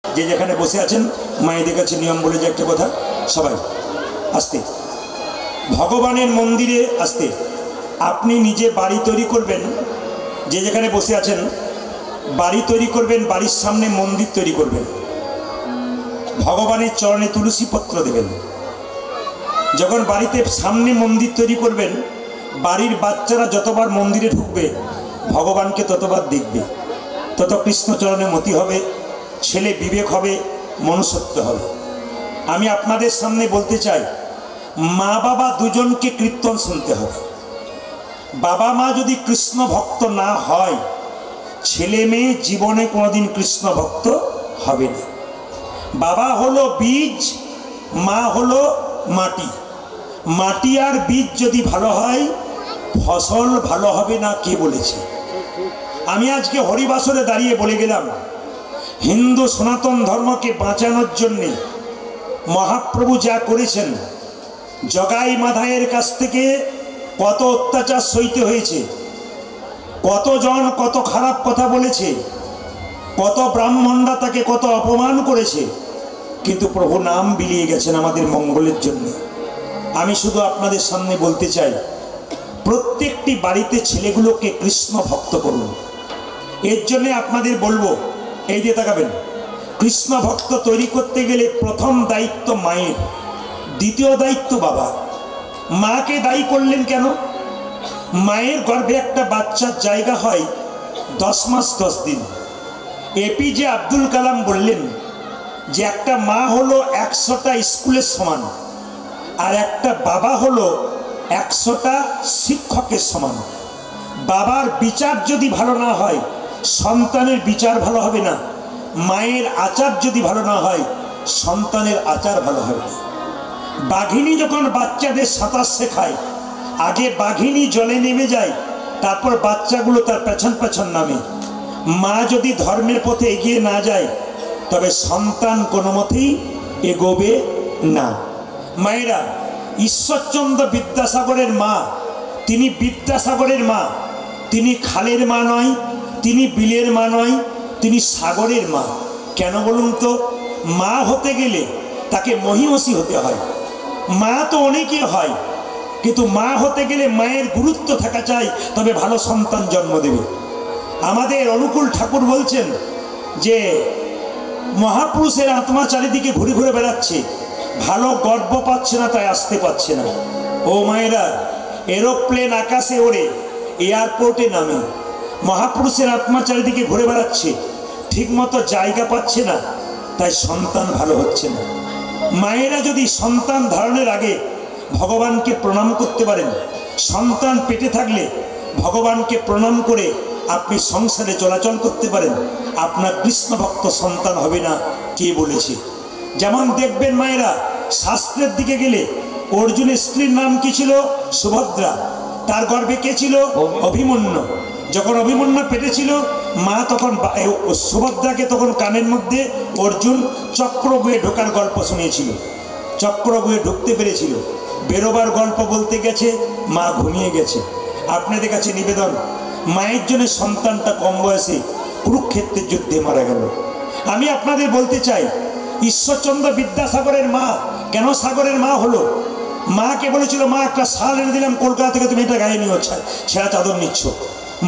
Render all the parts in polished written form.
যে যেখানে বসে আছেন মায়েদের কাছে নিয়ম বলে যে একটা কথা, সবাই আস্তে ভগবানের মন্দিরে আসতে। আপনি নিজে বাড়ি তৈরি করবেন, যে যেখানে বসে আছেন বাড়ি তৈরি করবেন, বাড়ির সামনে মন্দির তৈরি করবেন, ভগবানের চরণে তুলসী পত্র দেবেন। যখন বাড়িতে সামনে মন্দির তৈরি করবেন, বাড়ির বাচ্চারা যতবার মন্দিরে ঢুকবে ভগবানকে ততবার দেখবে, তত কৃষ্ণচরণে মতি হবে, ছেলে বিবেক হবে, মনুষ্যত্ব হবে। আমি আপনাদের সামনে বলতে চাই, মা বাবা দুজনকে কীর্তন শুনতে হবে। বাবা মা যদি কৃষ্ণ ভক্ত না হয়, ছেলে মেয়ে জীবনে কোনোদিন কৃষ্ণ ভক্ত হবে না। বাবা হলো বীজ, মা হলো মাটি। মাটি আর বীজ যদি ভালো হয়, ফসল ভালো হবে না। কে বলেছে? আমি আজকে হরিবাসরে দাঁড়িয়ে বলে গেলাম, হিন্দু সনাতন ধর্মকে বাঁচানোর জন্যে মহাপ্রভু যা করেছেন, জগাই মাধাইয়ের কাছ থেকে কত অত্যাচার সইতে হয়েছে, কতজন কত খারাপ কথা বলেছে, কত ব্রাহ্মণরা তাকে কত অপমান করেছে, কিন্তু প্রভু নাম বিলিয়ে গেছেন আমাদের মঙ্গলের জন্য। আমি শুধু আপনাদের সামনে বলতে চাই, প্রত্যেকটি বাড়িতে ছেলেগুলোকে কৃষ্ণ ভক্ত করুন। এর জন্যে আপনাদের বলবো, এই যে তাকাবেন, কৃষ্ণ ভক্ত তৈরি করতে গেলে প্রথম দায়িত্ব মায়ের, দ্বিতীয় দায়িত্ব বাবা। মাকে দায়ী করলেন কেন? মায়ের গর্ভে একটা বাচ্চার জায়গা হয় 10 মাস 10 দিন। এপিজে আব্দুল কালাম বললেন যে একটা মা হলো 100টা স্কুলের সমান, আর একটা বাবা হলো 100টা শিক্ষকের সমান। বাবার বিচার যদি ভালো না হয়, সন্তানের বিচার ভালো হবে না। মায়ের আচার যদি ভালো না হয়, সন্তানের আচার ভালো হবে না। বাঘিনী যখন বাচ্চাদের সাঁতার শেখায়, আগে বাঘিনী জলে নেমে যায়, তারপর বাচ্চাগুলো তার পেছন পেছন নামে। মা যদি ধর্মের পথে এগিয়ে না যায়, তবে সন্তান কোনো মতেই এগোবে না। মায়েরা, ঈশ্বরচন্দ্র বিদ্যাসাগরের মা, তিনি বিদ্যাসাগরের মা, তিনি খালের মা নয়, তিনি বিলের মা নয়, তিনি সাগরের মা। কেন বলুন তো? মা হতে গেলে তাকে মহিষী হতে হয়। মা তো অনেকে হয়, কিন্তু মা হতে গেলে মায়ের গুরুত্ব থাকা চাই, তবে ভালো সন্তান জন্ম দেবে। আমাদের অনুকূল ঠাকুর বলছেন যে মহাপুরুষের আত্মা চারিদিকে ঘুরে ঘুরে বেড়াচ্ছে, ভালো গর্ব পাচ্ছে না, তাই আসতে পারছে না। ও মায়েরা, এরোপ্লেন আকাশে ওড়ে, এয়ারপোর্টে নামে, মহাপুরুষের আত্মা চারিদিকে ঘুরে বেড়াচ্ছে, ঠিক মতো জায়গা পাচ্ছে না, তাই সন্তান ভালো হচ্ছে না। মায়েরা যদি সন্তান ধারণের আগে ভগবানকে প্রণাম করতে পারেন, সন্তান পেটে থাকলে ভগবানকে প্রণাম করে আপনি সংসারে চলাচল করতে পারেন, আপনার কৃষ্ণ ভক্ত সন্তান হবে না। কে বলেছে? যেমন দেখবেন মায়েরা, শাস্ত্রের দিকে গেলে অর্জুনের স্ত্রীর নাম কি ছিল? সুভদ্রা। তার গর্ভে কে ছিল? অভিমন্যু। যখন অভিমন্যু পেটে ছিল, মা তখন সুভদ্রাকে তখন কানের মধ্যে অর্জুন চক্র বয়ে ঢোকার গল্প শুনিয়েছিল। চক্র বয়ে ঢুকতে পেরেছিল, বেরোবার গল্প বলতে গেছে, মা ঘুমিয়ে গেছে। আপনাদের কাছে নিবেদন, মায়ের জন্য সন্তানটা কম বয়সে কুরুক্ষেত্রের যুদ্ধে মারা গেল। আমি আপনাদের বলতে চাই, ঈশ্বরচন্দ্র বিদ্যাসাগরের মা কেন সাগরের মা হলো? মাকে বলেছিল, মা একটা শাল এনে দিলাম কলকাতা থেকে, তুমি এটা গায়ে নিও, ছেঁড়া চাদর নিচ্ছ।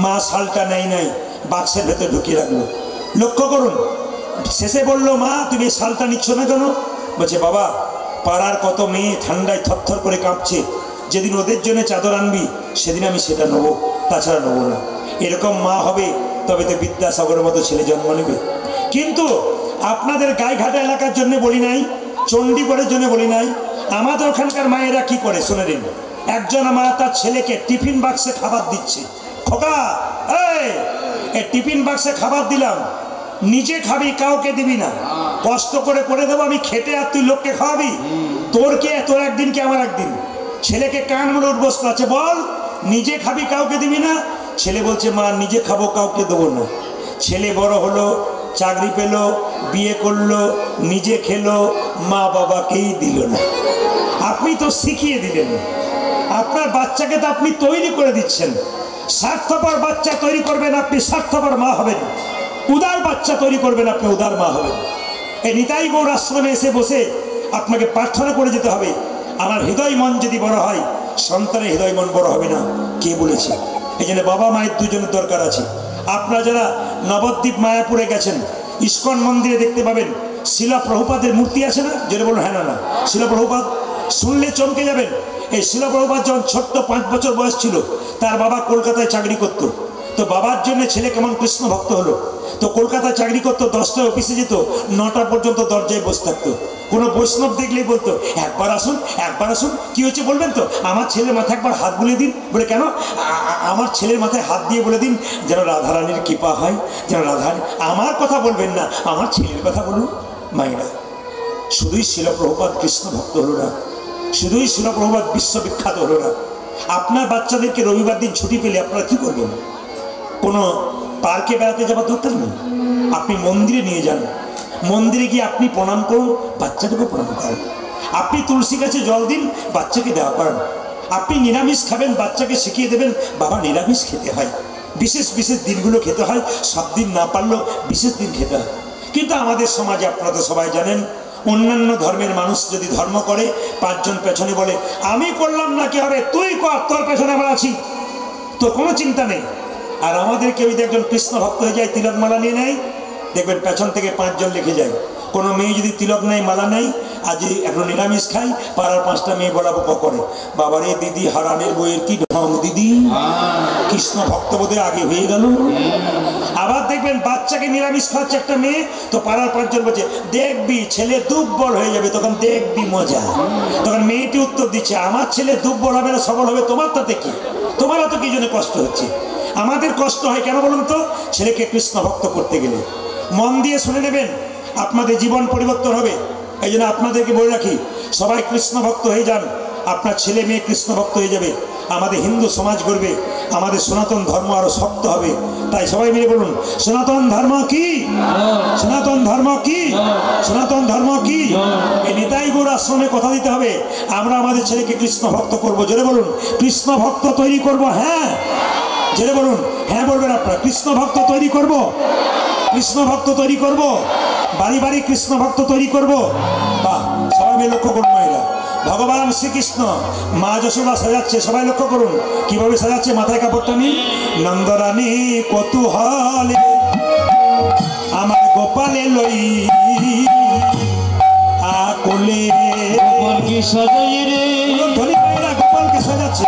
মা শালটা নাই বাক্সের ভেতরে ঢুকিয়ে রাখলো। লক্ষ্য করুন, শেষে বললো, মা তুমি শালটা নিচ্ছ না কেন? বলছে, বাবা পাড়ার কত মেয়ে ঠান্ডায় থরথর করে কাঁপছে, যেদিন ওদের জন্য চাদর আনবি সেদিন আমি সেটা নেবো, তাছাড়া নেবো না। এরকম মা হবে, তবে তো বিদ্যাসাগরের মতো ছেলে জন্ম নেবে। কিন্তু আপনাদের গাইঘাটা এলাকার জন্য বলি নাই, চণ্ডীগড়ের জন্য বলি নাই, আমাদের ওখানকার মায়েরা কি করে শুনে নিন। একজন মা তার ছেলেকে টিফিন বাক্সে খাবার দিচ্ছে। খোকা, এই টিফিন বাক্সে খাবার দিলাম, নিজে খাবি, কাউকে দিবি না, কষ্ট করে করে দেবো আমি খেটে, আর তুই লোককে খাওয়াবি? তোর কে? তোর একদিন কি আমার একদিন? ছেলেকে কান মুড়ে উঠবস করছে, বল নিজে খাবি, কাউকে দিবি না? ছেলে বলছে, মা নিজে খাবো, কাউকে দেবো না। ছেলে বড় হলো, চাকরি পেল, বিয়ে করলো, নিজে খেলো, মা বাবাকেই দিল না। আপনি তো শিখিয়ে দিলেন, আপনার বাচ্চাকে তো আপনি তৈরি করে দিচ্ছেন। স্বার্থপর বাচ্চা তৈরি করবেন, আপনি স্বার্থপর মা হবেন। উদার বাচ্চা তৈরি করবেন, আপনি উদার মা হবেন। এই নিতাই গৌর আশ্রমে এসে বসে আপনাকে প্রার্থনা করে যেতে হবে, আমার হৃদয় মন যদি বড় হয় সন্তানের হৃদয় মন বড় হবে না। কে বলেছে? এই জন্য বাবা মায়ের দুজনের দরকার আছে। আপনারা যারা নবদ্বীপ মায়াপুরে গেছেন, ইস্কন মন্দিরে দেখতে পাবেন শিলা প্রভুপাদের মূর্তি আছে না? যেটা বলুন হ্যাঁ না না, শিলা প্রভুপাদ শুনলে চমকে যাবেন। এই শিলা প্রভুপাদ যখন ছোট্ট 5 বছর বয়স ছিল, তার বাবা কলকাতায় চাকরি করতো। তো বাবার জন্য ছেলে কেমন কৃষ্ণ ভক্ত হলো। তো কলকাতায় চাকরি করতো, 10টায় অফিসে যেত, 9টা পর্যন্ত দরজায় বসে থাকতো। কোনো বৈষ্ণব দেখলেই বলতো একবার আসুন, একবার আসুন। কি হচ্ছে বলবেন তো? আমার ছেলের মাথায় একবার হাত বুলিয়ে দিন। বলে কেন? আমার ছেলের মাথায় হাত দিয়ে বলে দিন যেন রাধারানীর কৃপা হয়, যেন রাধারানী। আমার কথা বলবেন না, আমার ছেলের কথা বলুন। মায়েরা, শুধুই শিলা প্রভুপাদ কৃষ্ণ ভক্ত হলো না, শুধুই শিলা প্রভুপাদ বিশ্ববিখ্যাত হলো না। আপনার বাচ্চাদেরকে রবিবার দিন ছুটি পেলে আপনারা কি করবেন? কোনো পার্কে বেড়াতে যাওয়ার দরকার নেই, আপনি মন্দিরে নিয়ে যান। মন্দিরে গিয়ে আপনি প্রণাম করুন, বাচ্চাদেরকে প্রণাম করেন। আপনি তুলসী গাছে জল দিন, বাচ্চাকে দেওয়া করেন। আপনি নিরামিষ খাবেন, বাচ্চাকে শিখিয়ে দেবেন বাবা নিরামিষ খেতে হয়, বিশেষ বিশেষ দিনগুলো খেতে হয়, সব দিন না পারলেও বিশেষ দিন খেতে হয়। কিন্তু আমাদের সমাজে আপনারা তো সবাই জানেন, অন্যান্য ধর্মের মানুষ যদি ধর্ম করে 5 জন পেছনে বলে আমি করলাম না, কি হবে? তুই কর, তোর পেছনে আমরা আছি, তোর কোনো চিন্তা নেই। আর আমাদের কেউ যদি একজন কৃষ্ণ ভক্ত হয়ে যায়, তিলক মালা নিয়ে নেয়, দেখবেন পেছন থেকে 5 জন লিখে যায়। কোনো মেয়ে যদি তিলক নেয়, মালা নেয়, আজ এখন নিরামিষ খাই, পাড়ার 5টা মেয়ে বলা বকা করে, বাবারে দিদি হারানের বইয়ের কি ঢং দিদি, কৃষ্ণ ভক্ত বোধে আগে হয়ে গেল। আবার দেখবেন বাচ্চাকে নিরামিষ খাচ্ছে একটা মেয়ে, তো পাড়ার 5 জন বলছে দেখবি ছেলে দুর্বল হয়ে যাবে, তখন দেখবি মজা। তখন মেয়েটি উত্তর দিচ্ছে আমার ছেলে দুর্বল হবে না, সবল হবে, তোমার তাতে কি? তোমারও তো কি জন্য কষ্ট হচ্ছে? আমাদের কষ্ট হয় কেন বলুন তো? ছেলেকে কৃষ্ণ ভক্ত করতে গেলে। মন দিয়ে শুনে নেবেন, আপনাদের জীবন পরিবর্তন হবে। এই জন্য আপনাদেরকে বলে রাখি, সবাই কৃষ্ণ ভক্ত হয়ে যান, আপনার ছেলে মেয়ে কৃষ্ণ ভক্ত হয়ে যাবে, আমাদের হিন্দু সমাজ গড়বে, আমাদের সনাতন ধর্ম আরো শক্ত হবে। তাই সবাই মিলে বলুন সনাতন ধর্ম কি, সনাতন ধর্ম কি, সনাতন ধর্ম কি। এই নিতাই গৌর আশ্রমে কথা দিতে হবে, আমরা আমাদের ছেলেকে কৃষ্ণ ভক্ত করবো। জোরে বলুন কৃষ্ণ ভক্ত তৈরি করব। হ্যাঁ জোরে বলুন, হ্যাঁ বলবেন আপনারা। কৃষ্ণ ভক্ত তৈরি করব, কৃষ্ণ ভক্ত তৈরি করব, বাড়ি বাড়ি কৃষ্ণ ভক্ত তৈরি করব। বাহ, সবাই মিলে লক্ষ্য করুন মায়েরা, ভগবান শ্রীকৃষ্ণ মা যশোদা সাজাচ্ছে, সবাই লক্ষ্য করুন কিভাবে সাজাচ্ছে। মাথায় কাপড়টা নিন, নন্দরানী কৌতূহলে আমার গোপালে লই আকলে, গোপালকে সাজাই রে, ধনী মায়েরা গোপালকে সাজাচ্ছে।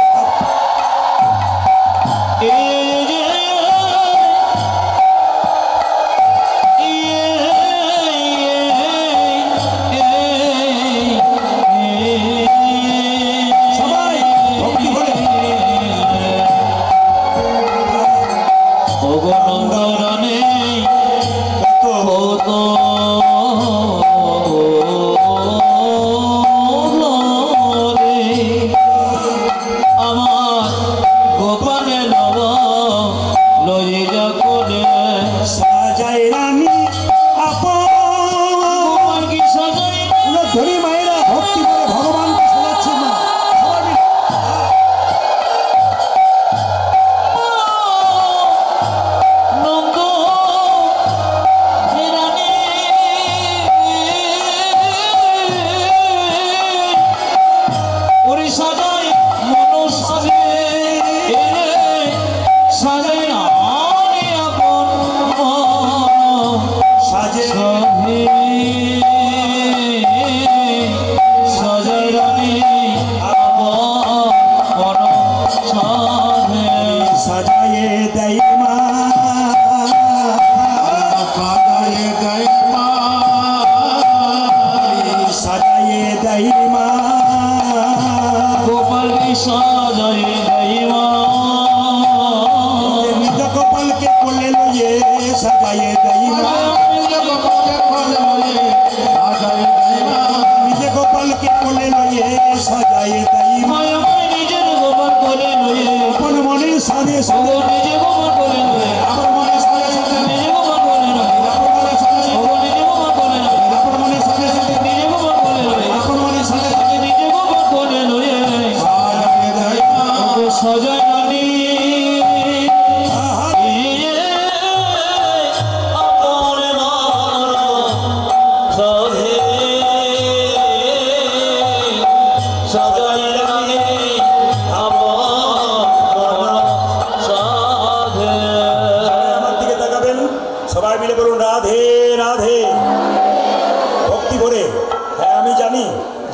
হ্যাঁ আমি জানি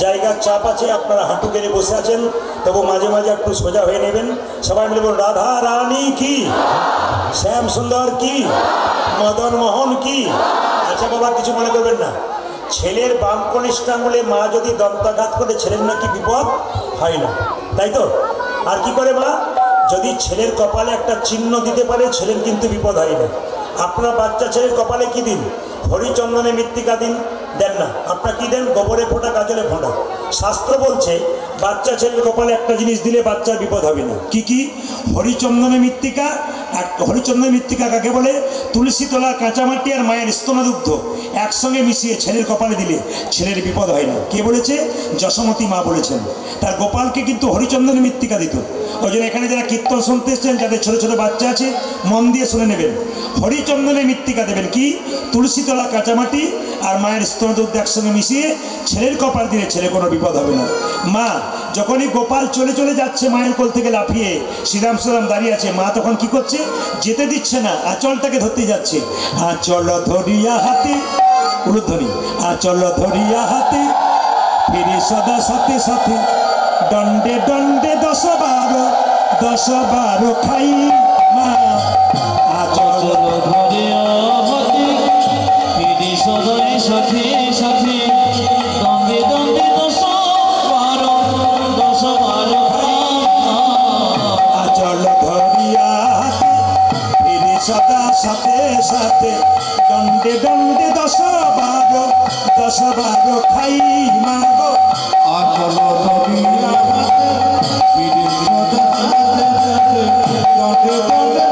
জায়গার চাপ আছে, আপনারা হাঁটু গেড়ে বসে আছেন, তবু মাঝে মাঝে একটু সোজা হয়ে নেবেন। সবাই মিলে বলুন রাধা রানী কি, শ্যাম সুন্দর কি, মদন মোহন কি। আচ্ছা বাবা কিছু মনে করবেন না, ছেলের বাম কনিষ্ঠ আঙুলে মা যদি দন্তাঘাত করে ছেলের নাকি বিপদ হয় না, তাই তো? আর কি করে মা? যদি ছেলের কপালে একটা চিহ্ন দিতে পারে ছেলের কিন্তু বিপদ হয় না। আপনার বাচ্চা ছেলের কপালে কি দিন? হরিচন্দনে মৃত্তিকা দিন, দেন না? আপনার কি দেন? গোবরে ফোঁটা, কাজলে ফোঁটা। শাস্ত্র বলছে বাচ্চা ছেলের কপালে একটা জিনিস দিলে বাচ্চার বিপদ হবে না। কি কি? হরিচন্দনে মৃত্তিকা। আর হরিচন্দনের মৃত্তিকা কাকে বলে? তুলসী তলা, কাঁচামাটি আর মায়ের স্তনদুগ্ধ একসঙ্গে মিশিয়ে ছেলের কপালে দিলে ছেলের বিপদ হয় না। কে বলেছে? যশোমতী মা বলেছেন। তার গোপালকে কিন্তু হরিচন্দনের মৃত্তিকা দিত। ওই জন্য এখানে যারা কীর্তন শুনতে এসছেন, যাদের ছোটো ছোটো বাচ্চা আছে, মন দিয়ে শুনে নেবেন। হরিচন্দনের মৃত্তিকা দেবেন কি? তুলসী তলা, কাঁচামাটি আর মায়ের স্তনদুগ্ধ একসঙ্গে মিশিয়ে ছেলের কপাল দিলে ছেলে কোনো বিপদ হবে না। মা যখনই গোপাল চলে চলে যাচ্ছে মায়ের কোল থেকে লাফিয়ে, শ্রীরাম শ্রীরাম দাঁড়িয়ে আছে, মা তখন কি করছে? যেতে দিচ্ছে না, আঁচলটাকে ধরতে যাচ্ছে। আঁচল ধরিয়া হাতে, উলুধ্বনি, আঁচল ধরিয়া হাতে ফিরি সদা সাথে সাথে, দণ্ডে দণ্ডে 10 বার খাই মা। আঁচল ধরিয়া হাতে ফিরি সদা সাথে সাথে, দণ্ডে দণ্ডে 10 বার খাই মা। আঁচল ধরিয়া হাতে ফিরি সদা সাথে সাথে, দণ্ডে দণ্ডে 10 বার খাই মা গো। আঁচল ধরিয়া ফিরি সদা সাথে সাথে, দণ্ডে দণ্ডে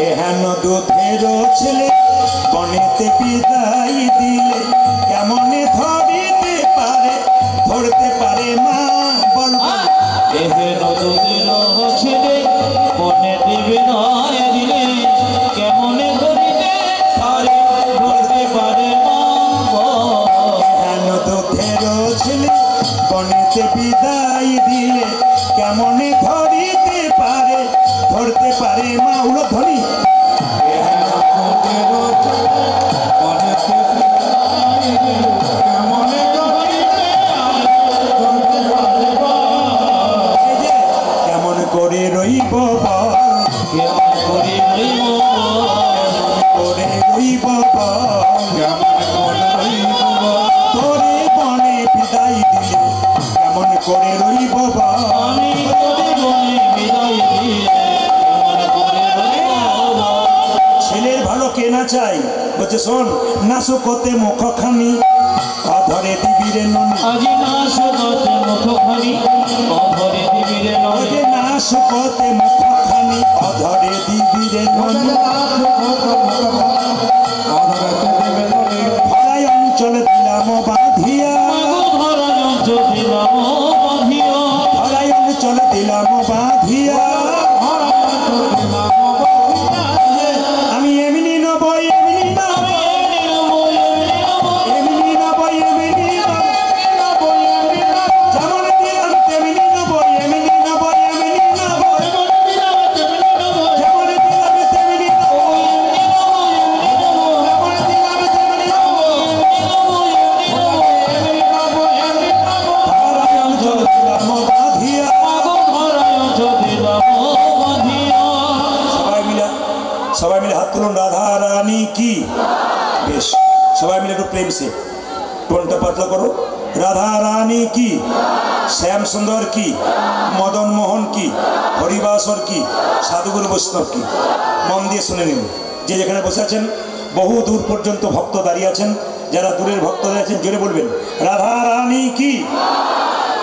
এহেন দুধের ছেলে বনেতে বিদায় দিলে, কেমনে ধরিতে পারে, ধরতে পারে মা বল। এহেন দুধের ছেলে বনেতে বিদায় দিলে, কেমনে ধরিতে পারে, ধরতে পারে মা বল। এহেন দুধের ছেলে বনেতে বিদায় দিলে, কেমনে ধরিতে পারে, ধরতে পারে মা। উলুধ্বনি। কেমন করে রইব বল, কেমন করে রইব করে রইব বল, তোরে বনে বিদায় দিলে, কেমন করে রইব বল। আমি তোরে বনে বিদায় দিলে, কেমন করে রইব। ছেলের ভালো কে না চাই? বলছে শোন, না শুকোতে মুখখানি অধরে দিবিরে ননি। আজি না শুকোতে মুখখানি অধরে দিবিরে ননি। ওরে না শুকোতে মুখখানি অধরে দিবিরে ননি। ধরাই অঞ্চল দিলাম বাঁধিয়া, ধরাই অঞ্চল দিলাম বাঁধিয়া, ধরাই অঞ্চল দিলাম বাঁধিয়া। আমি এমনি নব, এমনি নব, এমনি নব, এমনি নব, যেমন দিলাম তেমনি নব, এমনি নব, এমনি নব, যেমন দিলাম তেমনি নব, যেমন দিলাম তেমনি নব। ধরাই অঞ্চল দিলাম বাঁধিয়া। ধরাই অঞ্চল দিলাম বাঁধিয়া। সবাই মিলে হাত তুলুন, রাধা রানী কি। বেশ, সবাই মিলে একটু প্রেম সে টোনটা পাতলা করো। রাধা রানী কি, শ্যাম সুন্দর কি, মদন মোহন কি, হরিবাসর কি, সাধুগুরু বৈষ্ণব কি। মন দিয়ে শুনে নিন। যে যেখানে বসে আছেন, বহু দূর পর্যন্ত ভক্ত দাঁড়িয়ে আছেন। যারা দূরের ভক্ত দাঁড়িয়ে আছেন জোরে বলবেন রাধা রানী কি,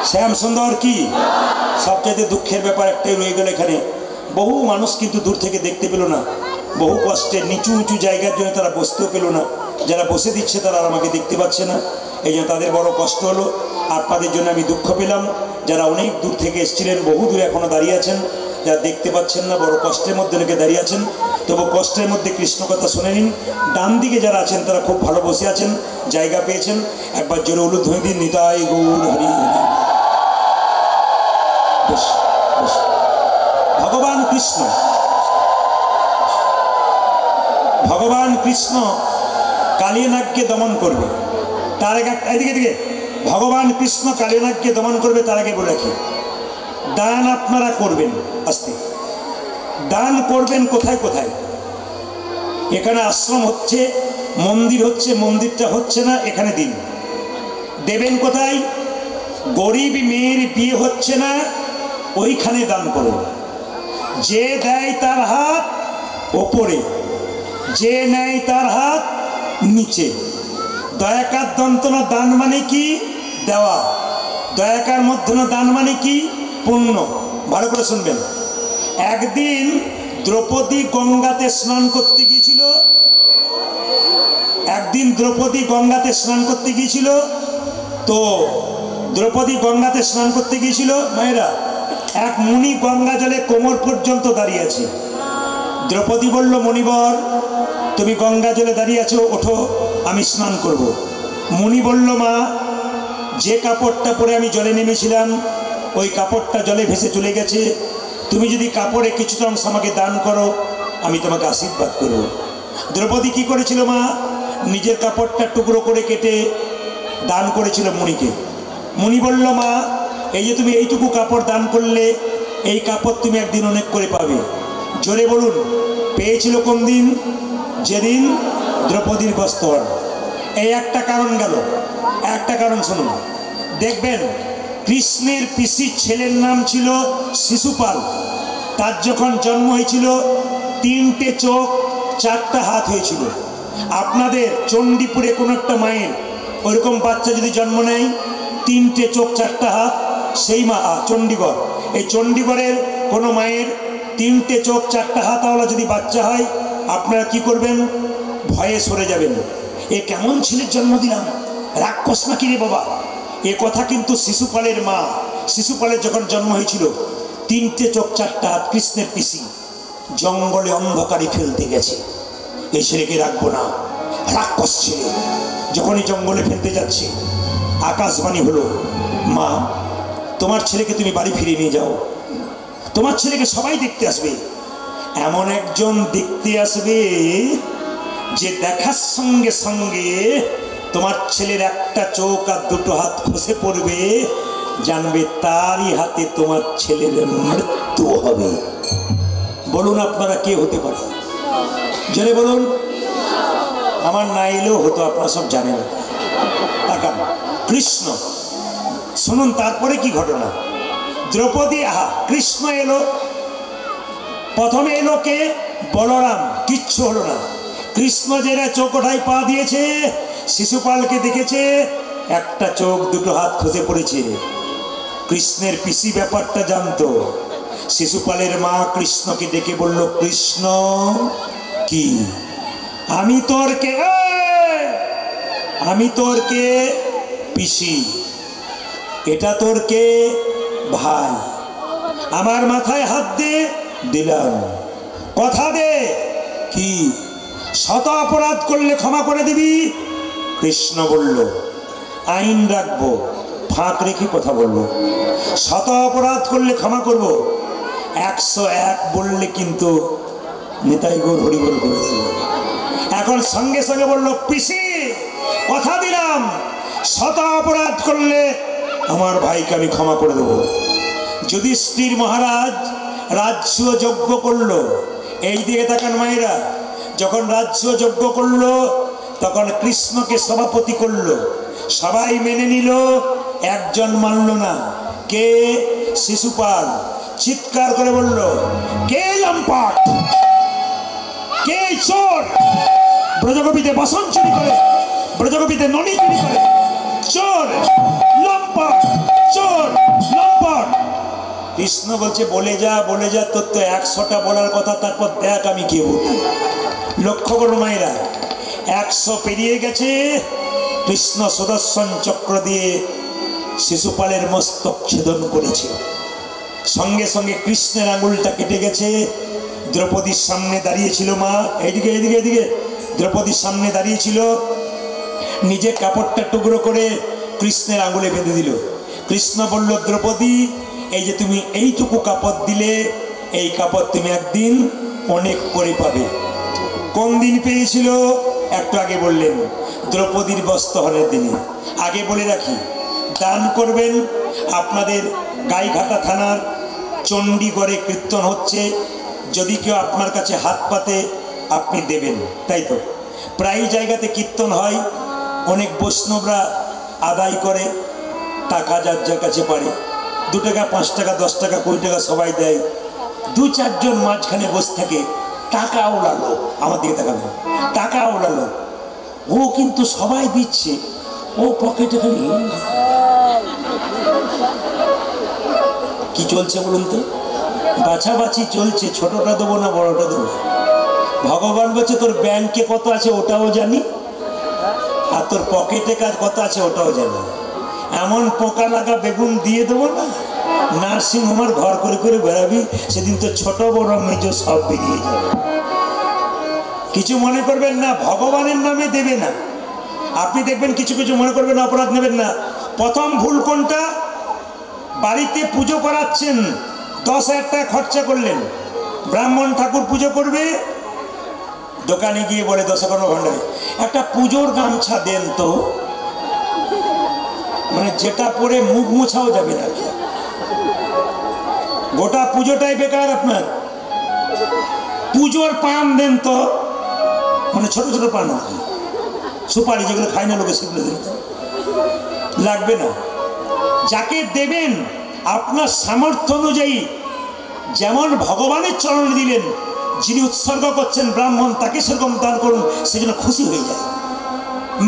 শ্যাম সুন্দর কি। সবচাইতে দুঃখের ব্যাপার একটাই রয়ে গেল, এখানে বহু মানুষ কিন্তু দূর থেকে দেখতে পেল না। বহু কষ্টে নিচু উঁচু জায়গার জন্য তারা বসতেও পেল না। যারা বসে দিচ্ছে তারা আর আমাকে দেখতে পাচ্ছে না, এই জন্য তাদের বড় কষ্ট হলো। আপনাদের জন্য আমি দুঃখ পেলাম। যারা অনেক দূর থেকে এসেছিলেন, বহু দূরে এখনও দাঁড়িয়ে আছেন, যারা দেখতে পাচ্ছেন না, বড় কষ্টের মধ্যে অনেকে দাঁড়িয়ে আছেন। তবু কষ্টের মধ্যে কৃষ্ণ কথা শুনে নিন। ডান দিকে যারা আছেন তারা খুব ভালো বসে আছেন, জায়গা পেয়েছেন। একবার জোরে উলুধ্বনি দিন, নিতাই গৌর হরি হরি। বেশ বেশ। ভগবান কৃষ্ণ কালিয়ানাগকে দমন করবে। তার আগে এদিকে দিকে ভগবান কৃষ্ণ কালিয়ানাগকে দমন করবে। তার আগে বলে রাখি, দান আপনারা করবেন। আস্তে দান করবেন কোথায় কোথায়? এখানে আশ্রম হচ্ছে, মন্দির হচ্ছে, মন্দিরটা হচ্ছে না, এখানে দিন। দেবেন কোথায়? গরিব মেয়ের বিয়ে হচ্ছে না, ওইখানে দান করুন। যে দেয় তার হাত ওপরে, যে নেয় তার হাত নিচে। দয়াকার দন্তনা দান মানে কি? দেওয়া। দয়াকার মধ্যনা দান মানে কি? পুণ্য। ভালো করে শুনবেন। একদিন দ্রৌপদী গঙ্গাতে স্নান করতে গিয়েছিল। একদিন দ্রৌপদী গঙ্গাতে স্নান করতে গিয়েছিল। তো দ্রৌপদী গঙ্গাতে স্নান করতে গিয়েছিল মায়েরা, এক মুনি গঙ্গা জলে কোমর পর্যন্ত দাঁড়িয়ে আছে। দ্রৌপদী বলল, মণিবর তুমি গঙ্গা জলে দাঁড়িয়ে আছো, ওঠো আমি স্নান করব। মুনি বলল, মা যে কাপড়টা পরে আমি জলে নেমেছিলাম ওই কাপড়টা জলে ভেসে চলে গেছে। তুমি যদি কাপড়ে কিছুটা অংশ আমাকে দান করো, আমি তোমাকে আশীর্বাদ করব। দ্রৌপদী কি করেছিল মা? নিজের কাপড়টা টুকরো করে কেটে দান করেছিল মুনিকে। মুনি বলল, মা এই যে তুমি এইটুকু কাপড় দান করলে, এই কাপড় তুমি একদিন অনেক করে পাবে। জোরে বলুন, পেয়েছিল কোন দিন? যেদিন দ্রৌপদীর বস্ত্র। এই একটা কারণ গেল। একটা কারণ শুনুন, দেখবেন কৃষ্ণের পিসির ছেলের নাম ছিল শিশুপাল। তার যখন জন্ম হয়েছিল 3টে চোখ 4টা হাত হয়েছিল। আপনাদের চণ্ডীপুরে কোনো একটা মায়ের ওইরকম বাচ্চা যদি জন্ম নেয় 3টে চোখ 4টা হাত, সেই মা চণ্ডীগড়। এই চণ্ডীগড়ের কোনো মায়ের 3টে চোখ 4টা হাতওয়ালা যদি বাচ্চা হয়, আপনারা কি করবেন? ভয়ে সরে যাবেন। এ কেমন ছেলের জন্ম দিলাম, রাক্ষস নাকি রে বাবা। এ কথা কিন্তু শিশুপালের মা, শিশুপালের যখন জন্ম হয়েছিল 3টে চোখ 4টা হাত, কৃষ্ণের পিসি জঙ্গলে অন্ধকারে ফেলতে গেছে। এই ছেলেকে রাখবো না, রাক্ষস ছেলে। যখনই জঙ্গলে ফেলতে যাচ্ছে, আকাশবাণী হলো, মা তোমার ছেলেকে তুমি বাড়ি ফিরিয়ে নিয়ে যাও, তোমার ছেলেকে সবাই দেখতে আসবে। এমন একজন দেখতে আসবে যে দেখার সঙ্গে সঙ্গে তোমার ছেলের একটা চোখ আর 2টো হাত খসে পড়বে, জানবে তারই হাতে তোমার ছেলের মৃত্যু হবে। বলুন আপনারা কে হতে পারে? জেনে বলুন। আমার না এলেও হতো, আপনারা সব জানেন। তাকান, কৃষ্ণ শুনুন তারপরে কি ঘটনা। দ্রৌপদী কৃষ্ণ এলো, প্রথমে এলো কে? বলরাম। কিচ্ছু হলো না। কৃষ্ণ যেটা চৌকোঠায় পা দিয়েছে, শিশুপালকে দেখেছে, একটা চোখ 2টো হাত খসে পড়েছে। কৃষ্ণের পিসি ব্যাপারটা জানতো। শিশুপালের মা কৃষ্ণকে ডেকে বলল, কৃষ্ণ কি আমি তোর কে? আমি তোর কে? পিসি। এটা তোর কে? ভাই। আমার মাথায় হাত দে। দিলাম। কথা দে। কি? শত অপরাধ করলে ক্ষমা করে দিবি? কৃষ্ণ বলল, আইন রাখবো, ফাঁক রেখে কথা বলবো। শত অপরাধ করলে ক্ষমা করব, 101 বললে কিন্তু নিতাই গৌর হরিবল করে দেব। এখন সঙ্গে সঙ্গে বলল, পিসি কথা দিলাম, শত অপরাধ করলে আমার ভাইকে আমি ক্ষমা করে দেব। যুধিষ্ঠির মহারাজ রাজ্য যজ্ঞ করলো। এই দিকে তাকান মায়েরা, যখন রাজ্য যজ্ঞ করলো তখন কৃষ্ণকে সভাপতি করলো। সবাই মেনে নিল, একজন মানল না। কে? শিশুপাল। চিৎকার করে বলল, কে লম্পট, কে চোর, ব্রজগোপীতে বসন চুরি করে, ব্রজগোপীতে ননি চুরি করে, চোর লম্পট, চোর লম্পট। কৃষ্ণ বলছে, বলে যা বলে যা, তোর তো 100টা বলার কথা, তারপর দেখ আমি কে বলি। লক্ষ্য করুন মায়েরা, 100 পেরিয়ে গেছে। কৃষ্ণ সুদর্শন চক্র দিয়ে শিশুপালের মস্তক ছেদন করেছে। সঙ্গে সঙ্গে কৃষ্ণের আঙুলটা কেটে গেছে। দ্রৌপদীর সামনে দাঁড়িয়েছিল মা, এইদিকে এদিকে এদিকে, দ্রৌপদীর সামনে দাঁড়িয়েছিল, নিজে কাপড়টা টুকরো করে কৃষ্ণের আঙুলে বেঁধে দিল। কৃষ্ণ বলল, দ্রৌপদী এই যে তুমি এইটুকু কাপড় দিলে, এই কাপড় তুমি একদিন অনেক করে পাবে। কোন দিন পেয়েছিল? একটু আগে বললেন দ্রৌপদীর বস্ত্রহরণের দিনে। আগে বলে রাখি, দান করবেন। আপনাদের গাইঘাটা থানার চণ্ডীগড়ে কীর্তন হচ্ছে, যদি কেউ আপনার কাছে হাত পাতে আপনি দেবেন, তাই তো? প্রায় জায়গাতে কীর্তন হয়, অনেক বৈষ্ণবরা আদায় করে টাকা, যার যার কাছে পারে 2 টাকা 5 টাকা 10 টাকা 20 টাকা সবাই দেয়। 2-4 জন মাঝখানে বসে থাকে, টাকা ওড়ালো, আমার দিকে তাকাবেন, টাকা ওড়ালো, ও কিন্তু সবাই দিচ্ছে, ও পকেটে খালি কি চলছে বলুন তো? বাছাবাছি চলছে, ছোটটা দেবো না বড়টা দেবো। ভগবান বলছে তোর ব্যাংকে কত আছে ওটাও জানি, আর তোর পকেটে কাজ কত আছে ওটাও জানি। এমন পোকা লাগা বেগুন দিয়ে দেবো না, নার্সিং হোমের ঘর করে করে বেড়াবি, সেদিন তো ছোট বড় মেজো সব বেরিয়ে যাবে। কিছু মনে করবেন না, ভগবানের নামে দেবে না। আপনি দেখবেন কিছু কিছু মনে করবেন, অপরাধ নেবেন না। প্রথম ভুল কোনটা? বাড়িতে পুজো করাচ্ছেন, 10,000 টাকা খরচা করলেন, ব্রাহ্মণ ঠাকুর পুজো করবে, দোকানে গিয়ে বলে দশকর্মা ভাণ্ডারে একটা পুজোর গামছা দেন তো, মানে যেটা পরে মুখ মোছাও যাবে না, গোটা পুজোটাই বেকার আপনার। পুজোর পান দেন তো, মানে ছোট ছোট পান, সুপারি যেগুলো খায় না লোকে, সেগুলো দেন তো, লাগবে না। যাকে দেবেন আপনার সামর্থ্য অনুযায়ী, যেমন ভগবানের চরণে দিলেন, যিনি উৎসর্গ করছেন ব্রাহ্মণ, তাকে সেরকম দান করুন, সেজন্য খুশি হয়ে যায়।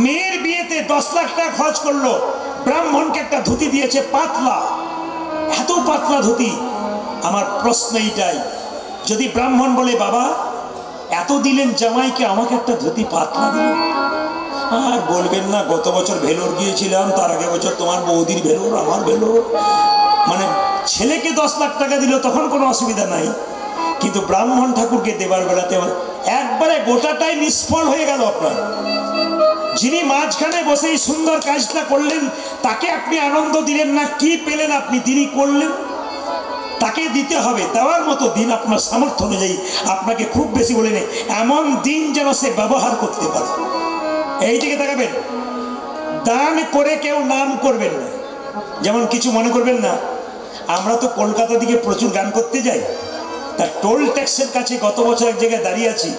মেয়ের বিয়েতে 10 লাখ টাকা খরচ করলো, ব্রাহ্মণকে একটা ধুতি দিয়েছে পাতলা, এত পাতলা ধুতি। আমার প্রশ্ন এইটাই, যদি ব্রাহ্মণ বলে বাবা এত দিলেন জামাইকে, আমাকে একটা ধুতি পাতলা দিলেন, আর বলবেন না গত বছর ভেলোর গিয়েছিলাম, তার আগে বছর তোমার বৌদির ভেলোর, আমার ভেলোর, মানে ছেলেকে 10 লাখ টাকা দিল তখন কোনো অসুবিধা নাই, কিন্তু ব্রাহ্মণ ঠাকুরকে দেবার বেলাতে একবারে গোটাটাই নিষ্ফল হয়ে গেল আপনার। যিনি মাঝখানে বসে এই সুন্দর কাজটা করলেন, তাকে আপনি আনন্দ দিলেন না, কি পেলেন আপনি? তিনি করলেন, তাকে দিতে হবে। দেওয়ার মতো দিন আপনার সামর্থ্য অনুযায়ী, আপনাকে খুব বেশি বলে নেই, এমন দিন যেন সে ব্যবহার করতে পারে। এই দিকে তাকাবেন, দান করে কেউ নাম করবেন না। যেমন কিছু মনে করবেন না, আমরা তো কলকাতা দিকে প্রচুর গান করতে যাই, তার টোল ট্যাক্সের কাছে গত বছর এক জায়গায় দাঁড়িয়ে আছি,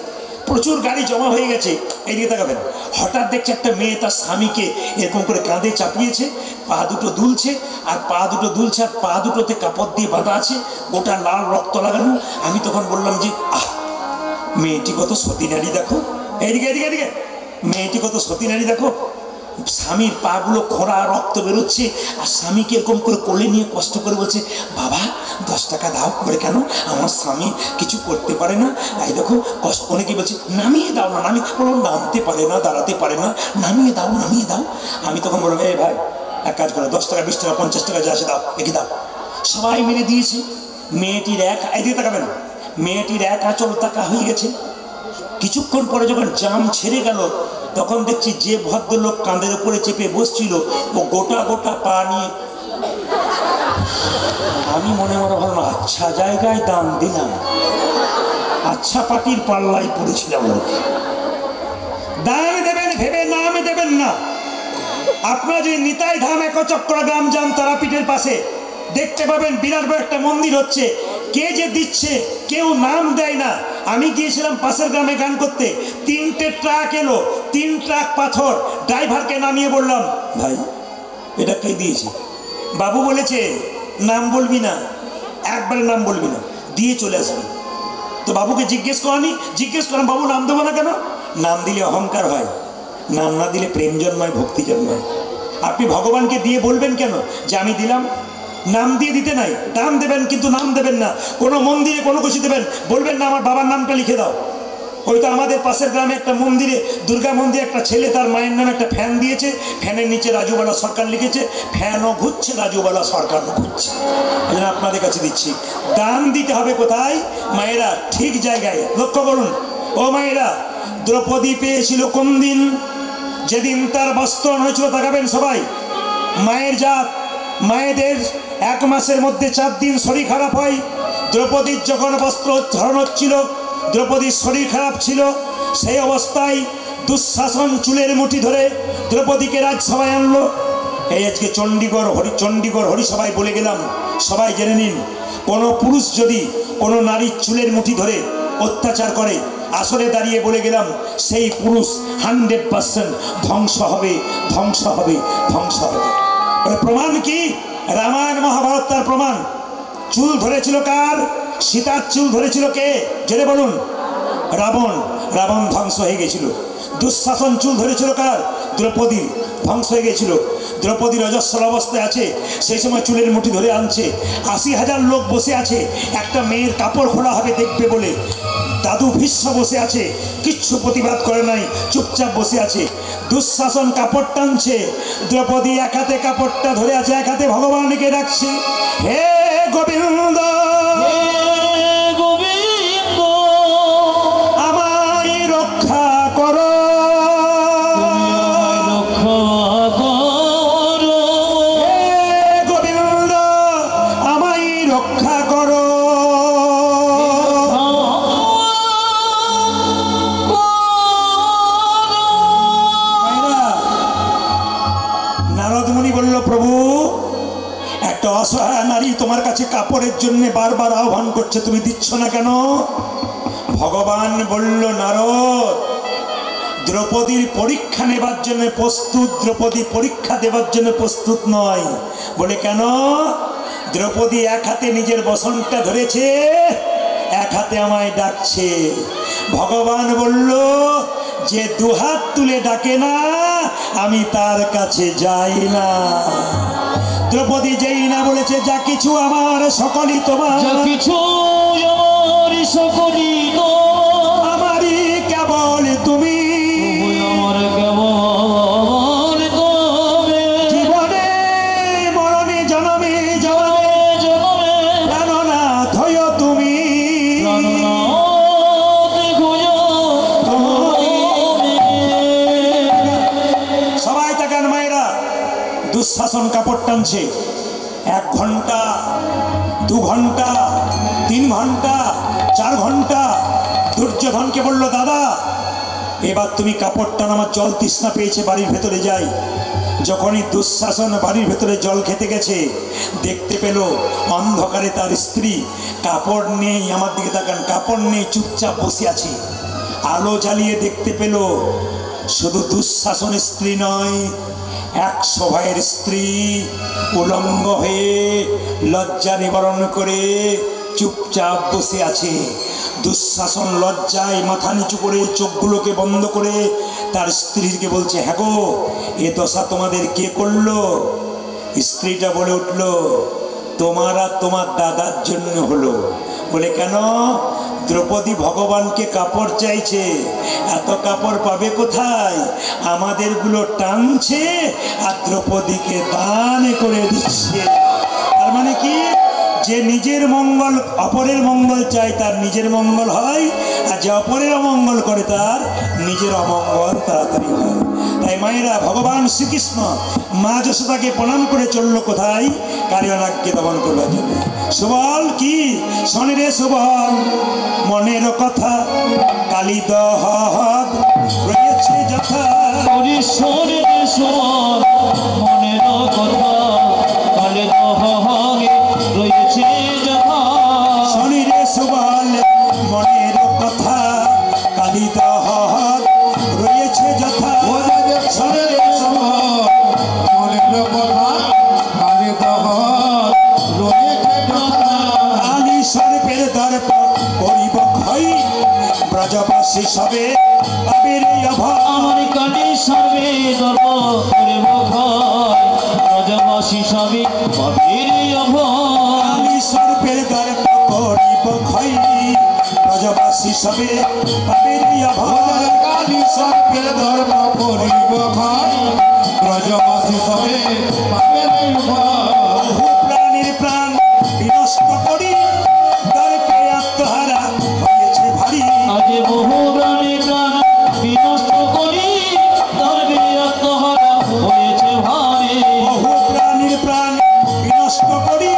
প্রচুর গাড়ি জমা হয়ে গেছে। এইদিকে তাকাবেন, হঠাৎ দেখছে একটা মেয়ে তার স্বামীকে এরকম করে কাঁধে চাপিয়েছে, পা দুটো দুলছে, আর পা দুটো দুলছে, আর পা দুটোতে কাপড় দিয়ে বাঁধা আছে, গোটা লাল রক্ত লাগানো। আমি তখন বললাম যে আহ, মেয়েটি কত সতী নারী দেখো, এইদিকে এদিকে এদিকে, মেয়েটি কত সতী নারী দেখো, স্বামীর পা গুলো খোঁড়া, রক্ত বেরোচ্ছে, আর স্বামীকে এরকম করে কোলে নিয়ে কষ্ট করে বলছে বাবা 10 টাকা দাও। বলে কেন? আমার স্বামী কিছু করতে পারে না, এই দেখো কষ্ট। অনেকে বলছে নামিয়ে দাও না, নামতে পারে না, দাঁড়াতে পারে না, নামিয়ে দাও নামিয়ে দাও। আমি তখন বললাম এই ভাই এক কাজ করো, 10 টাকা 20 টাকা 50 টাকা যা আসে দাও, এগিয়ে দাও। সবাই মিলে দিয়েছে। মেয়েটির এদিকে তাকাবেন, মেয়েটির এক আঁচল টাকা হয়ে গেছে। কিছুক্ষণ পরে যখন জাম ছেড়ে গেল, তখন দেখছি যে ভদ্রলোক কাঁধের উপরে চেপে বসছিল, ও গোটা গোটা পা নিয়ে। আমি মনে মনে ভাবলাম আচ্ছা জায়গায় দান দিলাম, আচ্ছা পাটির পাল্লাই পড়েছিলাম। দান দেবেন ভেবে নাম দেবেন না। আপনার যদি নিতাই ধাম একচক্র গ্রাম যান তারাপীঠের পাশে, দেখতে পাবেন বিরাট বড় একটা মন্দির হচ্ছে, কে যে দিচ্ছে কেউ নাম দেয় না। আমি গিয়েছিলাম পাশের গ্রামে গান করতে, 3টে ট্রাক এলো, 3 ট্রাক পাথর। ড্রাইভারকে নামিয়ে বললাম ভাই এটা কে দিয়েছে? বাবু বলেছে নাম বলবি না, একবারে নাম বলবি না, দিয়ে চলে আসবি। তো বাবুকে জিজ্ঞেস করলাম বাবু নাম দেবো না কেন? নাম দিলে অহংকার হয়, নাম না দিলে প্রেম জন্মায়, ভক্তি জন্মায়। আপনি ভগবানকে দিয়ে বলবেন কেন যে আমি দিলাম? নাম দিয়ে দিতে নাই, দাম দেবেন কিন্তু নাম দেবেন না। কোনো মন্দিরে কোনো কিছু দেবেন, বলবেন না আমার বাবার নামটা লিখে দাও। ওই তো আমাদের পাশের গ্রামে একটা মন্দিরে, দুর্গা মন্দিরে, একটা ছেলে তার মায়ের নামে একটা ফ্যান দিয়েছে, ফ্যানের নিচে রাজুবালা সরকার লিখেছে, ফ্যানও ঘুরছে রাজুবালা সরকারও ঘুরছে। এই আপনাদের কাছে দিচ্ছি, দান দিতে হবে কোথায়? মায়েরা ঠিক জায়গায়। লক্ষ্য করুন ও মায়েরা, দ্রৌপদী পেয়েছিল কোন দিন? যেদিন তার বস্ত্রহরণ হয়েছিল। তাকাবেন সবাই, মায়ের জাত, মায়েদের 1 মাসের মধ্যে 4 দিন শরীর খারাপ হয়। দ্রৌপদীর যখন বস্ত্র হরণ হচ্ছিল, দ্রৌপদীর শরীর খারাপ ছিল, সেই অবস্থায় দুঃশাসন চুলের মুঠি ধরে দ্রৌপদীকে রাজসভায় আনলো। এই আজকে চণ্ডীগড় হরিসভায় বলে গেলাম, সবাই জেনে নিন, কোনো পুরুষ যদি কোনো নারীর চুলের মুঠি ধরে অত্যাচার করে, আসলে দাঁড়িয়ে বলে গেলাম সেই পুরুষ 100% ধ্বংস হবে, ধ্বংস হবে, ধ্বংস হবে। প্রমাণ কি? রামায়ণ মহাভারত তার প্রমাণ। চুল ধরেছিল কার? সীতার চুল ধরেছিল কে? জেনে বলুন। রাবণ। রাবণ ধ্বংস হয়ে গেছিল। দুঃশাসন চুল ধরেছিল কার? দ্রৌপদী। ধ্বংস হয়ে গেছিল। দ্রৌপদীর অজস্র অবস্থায় আছে, সেই সময় চুলের মুঠি ধরে আনছে। 80,000 লোক বসে আছে, একটা মেয়ের কাপড় খোলা হবে দেখবে বলে। দাদু ভীষ্ম বসে আছে, কিচ্ছু প্রতিবাদ করে নাই, চুপচাপ বসে আছে। দুঃশাসন কাপড় টানছে, দ্রৌপদী এক হাতে কাপড়টা ধরে আছে, এক হাতে ভগবানকে ডাকছে, হে গোবিন্দ আমায় রক্ষা করো, গোবিন্দ আমায় রক্ষা করো। নারদ মুনি বলল, প্রভু একটা অসহায় নারী তোমার কাছে কাপড়ের জন্য বারবার আহ্বান করছে, তুমি দিচ্ছ না কেন? ভগবান বলল, নারদ দ্রৌপদীর পরীক্ষা নেবার জন্য প্রস্তুত, দ্রৌপদী পরীক্ষা দেবার জন্য প্রস্তুত নয়। বলে কেন? দ্রৌপদী এক হাতে নিজের বসনটা ধরেছে, এক হাতে আমায় ডাকছে। ভগবান বলল, যে দুহাত তুলে ডাকে না আমি তার কাছে যাই না। দ্রৌপদী যেই না বলেছে, যা কিছু আমার সকলই তোমার, যা কিছু আমার সকলই আমারই কেবল তুমি, আমার কেবল তুমি, জীবনে মরণে জনমে জনমে জনমে প্রাণনাথ হয়ো তুমি, সবাই তাকান মায়েরা। দুঃশাসন কাপড় টানছে, 1 ঘন্টা 2 ঘন্টা 3 ঘন্টা 4 ঘন্টা। দুর্যোধনকে বলল, দাদা এবার তুমি কাপড় টান, আমার জল তৃষ্ণা পেয়েছে, বাড়ির ভেতরে যাই। যখনই দুঃশাসন বাড়ির ভেতরে জল খেতে গেছে, দেখতে পেল অন্ধকারে তার স্ত্রী কাপড় নেই, আমার দিকে তাকান, কাপড় নেই, চুপচাপ বসে আছে। আলো জ্বালিয়ে দেখতে পেল শুধু দুঃশাসনের স্ত্রী নয়, 100 ভাইয়ের স্ত্রী উলঙ্গ হয়ে লজ্জা নিবারণ করে চুপচাপ বসে আছে। দুঃশাসন লজ্জায় মাথা নিচু করে চোখগুলোকে বন্ধ করে তার স্ত্রীকে বলছে, হ্যাঁ গো এ দশা তোমাদের কে করলো? স্ত্রীটা বলে উঠল, তোমার আর তোমার দাদার জন্য হলো। বলে কেন? দ্রৌপদী ভগবানকে কাপড় চাইছে, এত কাপড় পাবে কোথায়? আমাদেরগুলো টানছে আর দ্রৌপদীকে দান করে দিচ্ছে। তার মানে কি? যে নিজের মঙ্গল অপরের মঙ্গল চায় তার নিজের মঙ্গল হয়, আর যে অপরের অমঙ্গল করে তার নিজের অমঙ্গল তাড়াতাড়ি হয়। তাই মায়েরা, ভগবান শ্রীকৃষ্ণ মা যশোদাকে প্রণাম করে চললো কোথায়? কালিয়ানাগকে দমন করবার জন্য। সুবল কি? শোনে রে সুবল, মনের কথা কালী দহদ রয়েছে যথা, শোনে রে সুবল মনের কথা কালী দহদ রয়েছে যথা, শোনে রে সুবল মনের কথা কালী দহদ রয়েছে যথা। শোনে রে সুবল মনের কথা কালী দহদ রয়েছে যথা, কালী সর্পের দর্প করিব ক্ষয়, ব্রজবাসী সবে পাবে রে অভয়। আমার কালী সর্বে দর্ব করিব ক্ষয়, ব্রজবাসী সবে পাবে রে অভয়। কালী সর্পের দর্প করিব ক্ষয়, ব্রজবাসী সবে পাবে রে অভয়। কালী সর্পের ধর্ম করিব ক্ষয়, ব্রজবাসী সবে পাবে রে ভয়। বহু প্রাণীর প্রাণ বিনষ্ট করি, দর্পে আত্মহারা হয়েছে ভারী। আজ বহু প্রাণী প্রাণ বিনষ্ট করি, দর্বে আত্মহারা হয়েছে ভারী। বহু প্রাণীর প্রাণ বিনষ্ট করি,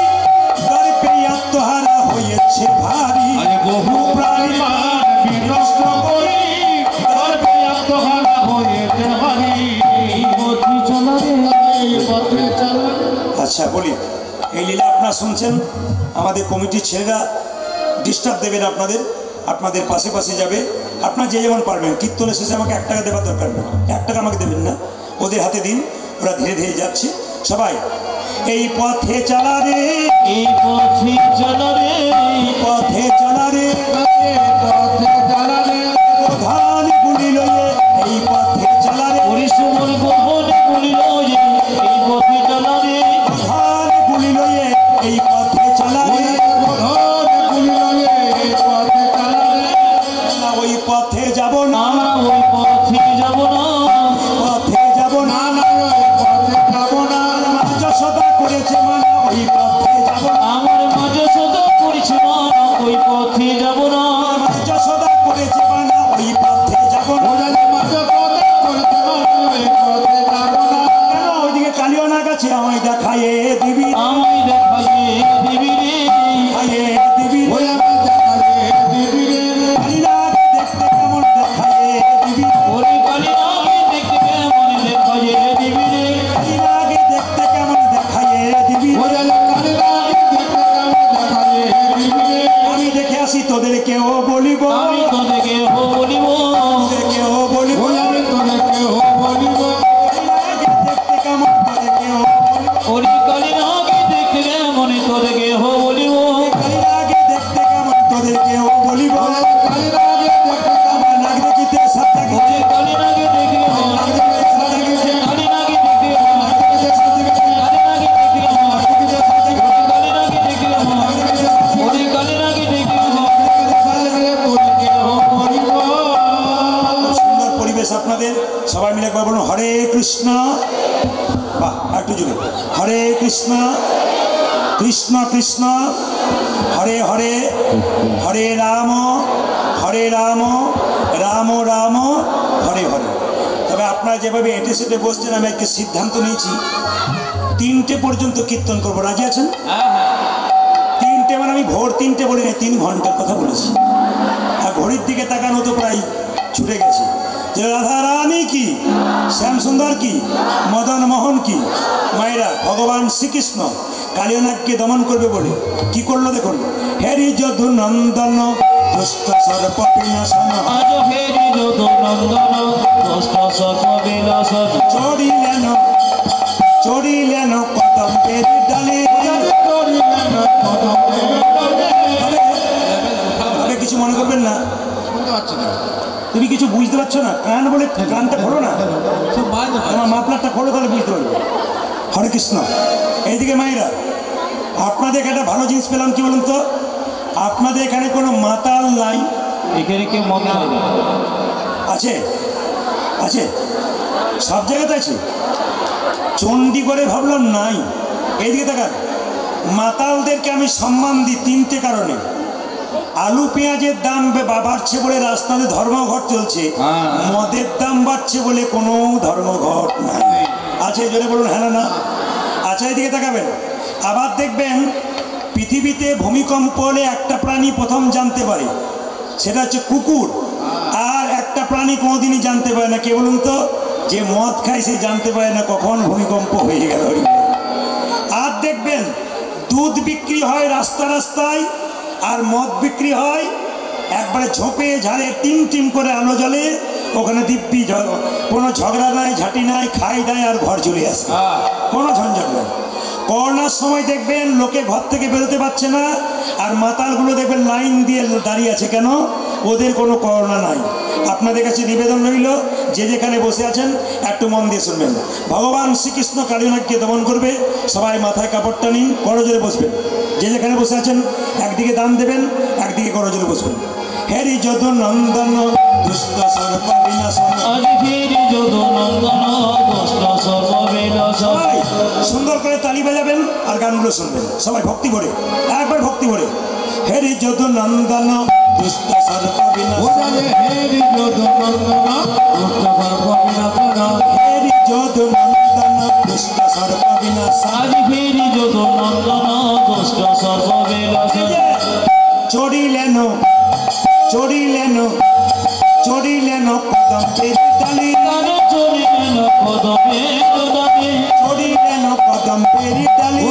দর্পে আত্মহারা হয়েছে ভারী। আরে বহু প্রাণী বিনষ্ট করি, দর্পে আত্মহারা আচ্ছা বলি, এই লীলা আপনারা শুনছেন, আমাদের কমিটির ছেলেরা ডিস্টার্ব দেবেন আপনাদের, আপনাদের পাশে পাশে যাবে, আপনারা যে যেমন পারবেন। কীর্তনের শেষে আমাকে 1 টাকা দেওয়ার দরকার নেই, 1 টাকা আমাকে দেবেন না, ওদের হাতে দিন, ওরা ধীরে ধীরে যাচ্ছে। সবাই এই পথে চলা রে, এই পথে চলা রে, এই পথে চলা রে, পথে চলা রে, প্রধান গুলি লয়ে এই পথে চলা রে, পরিশ্রমের গোপনে বলিল যে এই পথে চলা রে, প্রধান গুলি লয়ে এই পথে চলা রে, ওই পথে যাব না, আমরা ওই পথে যাব না, পথে যাব না, যশোদা করেছে মানা ওই পথে যাব না, আমার মাঝে সদা করিস মানা ওই পথে যাব না, যশোদা করেছে মানা ওই পথে যাব না। কেন ওইদিকে কালিও না গেছে, আমায় দেখায়ে দিবি, আমায় দেখাইয়ে দিবি রে, খাইয়ে দিবি, কালিনাকে দেখতে কেমন দেখায়ে দিবি, ওরে কালী নাগে দেখতে কেমন দেখাইয়ে দিবি রে, কালিনাকে দেখতে কেমন দেখায়ে দিবি। আমি দেখে আসি তোদেরকেও বলিব, আমি তোদেরকে বলিব, তোদেরকেও বলিব, কালিনাকে দেখতে কেমন তোদেরকেও বলিব, ওরে কালী নাগে দেখতে কেমন তোদেরকে বলিব, কালিনাকে দেখতে কেমন তোদেরকেও বলিব। আমার নাক দেখিতে সাত থাকিতে, ওরে কালী নাগে দেখতে কেমন, নাক দেখিতে সাত থাকিতে, কালী নাগে দেখতে কেমন, নাক দেখিতে সাত থাকিতে, কালী নাগে দেখতে কেমন, নাক দেখিতে সাত থাকিতে, কালী নাগে দেখতে কেমন, ওরে কালী নাগে দেখতে কেমন, খুব সুন্দর পরিবেশ আপনাদের। সবাই মিলে একবার বলুন হরে কৃষ্ণ। বাহ, একটু জোরে, হরে কৃষ্ণ কৃষ্ণ কৃষ্ণ হরে হরে, হরে রাম রাম রাম হরে হরে। তবে আপনারা যেভাবে এঁটে সেটে বসছেন, আমি একটা সিদ্ধান্ত নিয়েছি, 3টে পর্যন্ত কীর্তন করবো। রাজি আছেন? 3টে মানে আমি ভোর 3টে বলি না, 3 ঘন্টার কথা বলেছি। আর ঘড়ির দিকে তাকানো তো প্রায় ছুটে গেছে। যে রাধা রানী কি, শ্যাম সুন্দর কি, মদন মোহন কি, মায়েরা ভগবান শ্রীকৃষ্ণ কালিয়ানাগকে দমন করবে বলে কি করলো দেখুন। হেরি যদু নন্দন দুষ্ট সর্প বিনাশন, আজ হেরি যদু নন্দন দুষ্ট সর্প বিনাশন, চড়িলেন কদম্বের ডালে। তবে কিছু মনে করবেন না, তুমি কিছু বুঝতে পারছো না, কান বলে কানটা খোলো না, আমার মাফলারটা খোলো, তাহলে বুঝতে পারবে। হরে কৃষ্ণ। এইদিকে মায়েরা, আপনাদের একটা ভালো জিনিস পেলাম, কি বলুন তো, আপনাদের এখানে কোনো মাতাল নাই। এখানে কেউ মনে হয় না, আছে আছে, সব জায়গাতে আছে। চণ্ডীগড়ে ভাবলাম নাই। এইদিকে দেখান, মাতালদেরকে আমি সম্মান দিই 3টে কারণে। আলু পেঁয়াজের দাম বাড়ছে বলে রাস্তাতে ধর্মঘট চলছে, মদের দাম বাড়ছে বলে কোনো ধর্মঘট নাই। আছে জোরে বলুন হ্যাঁ না না। আচ্ছা এদিকে তাকাবেন, আবার দেখবেন পৃথিবীতে ভূমিকম্প হলে একটা প্রাণী প্রথম জানতে পারে, সেটা হচ্ছে কুকুর। আর একটা প্রাণী কোনোদিনই জানতে পারে না, কে বলুন তো? যে মদ খায় সে জানতে পারে না কখন ভূমিকম্প হয়ে গেল। আর দেখবেন দুধ বিক্রি হয় রাস্তা রাস্তায়, আর মদ বিক্রি হয় একবারে ঝোপে ঝাড়ে, টিম করে আলো জ্বলে, ওখানে দিব্যি, কোনো ঝগড়া নাই, ঝাঁটি নাই, খাই দেয় আর ঘর চলে আসে, কোনো ঝঞ্ঝট নাই। করোনার সময় দেখবেন লোকে ঘর থেকে বেরোতে পারছে না, আর মাতালগুলো দেখবেন লাইন দিয়ে দাঁড়িয়ে আছে। কেন? ওদের কোনো করোনা নাই। আপনাদের কাছে নিবেদন রইল, যে যেখানে বসে আছেন একটু মন দিয়ে শুনবেন। ভগবান শ্রীকৃষ্ণ কালিয়ানাগকে দমন করবে, সবাই মাথায় কাপড়টা নিন, করজোরে বসবেন। যে যেখানে বসে আছেন একদিকে দান দেবেন, একদিকে করজোরে বসবেন। হেরি যদু নন্দন দুষ্ট সর্প বিনাশন, আজ হেরি যদু নন্দন দুষ্ট সর্প বিনাশন। সবাই সুন্দর করে তালি বাজাবেন আর গানগুলো শুনবেন, সবাই ভক্তি ভরে, একবার ভক্তি ভরে। হেরি যদু নন্দন দুষ্ট সর্প বিনাশন, হেরি যদু নন্দন দুষ্ট সর্প বিনাশন, আজ হেরি যদু নন্দন দুষ্ট সর্প বিনাশন। চড়িলেন কদম্বের ডালি, চড়িলেন কদম্বের ডালি, চড়িলেন কদম্বের ডালি,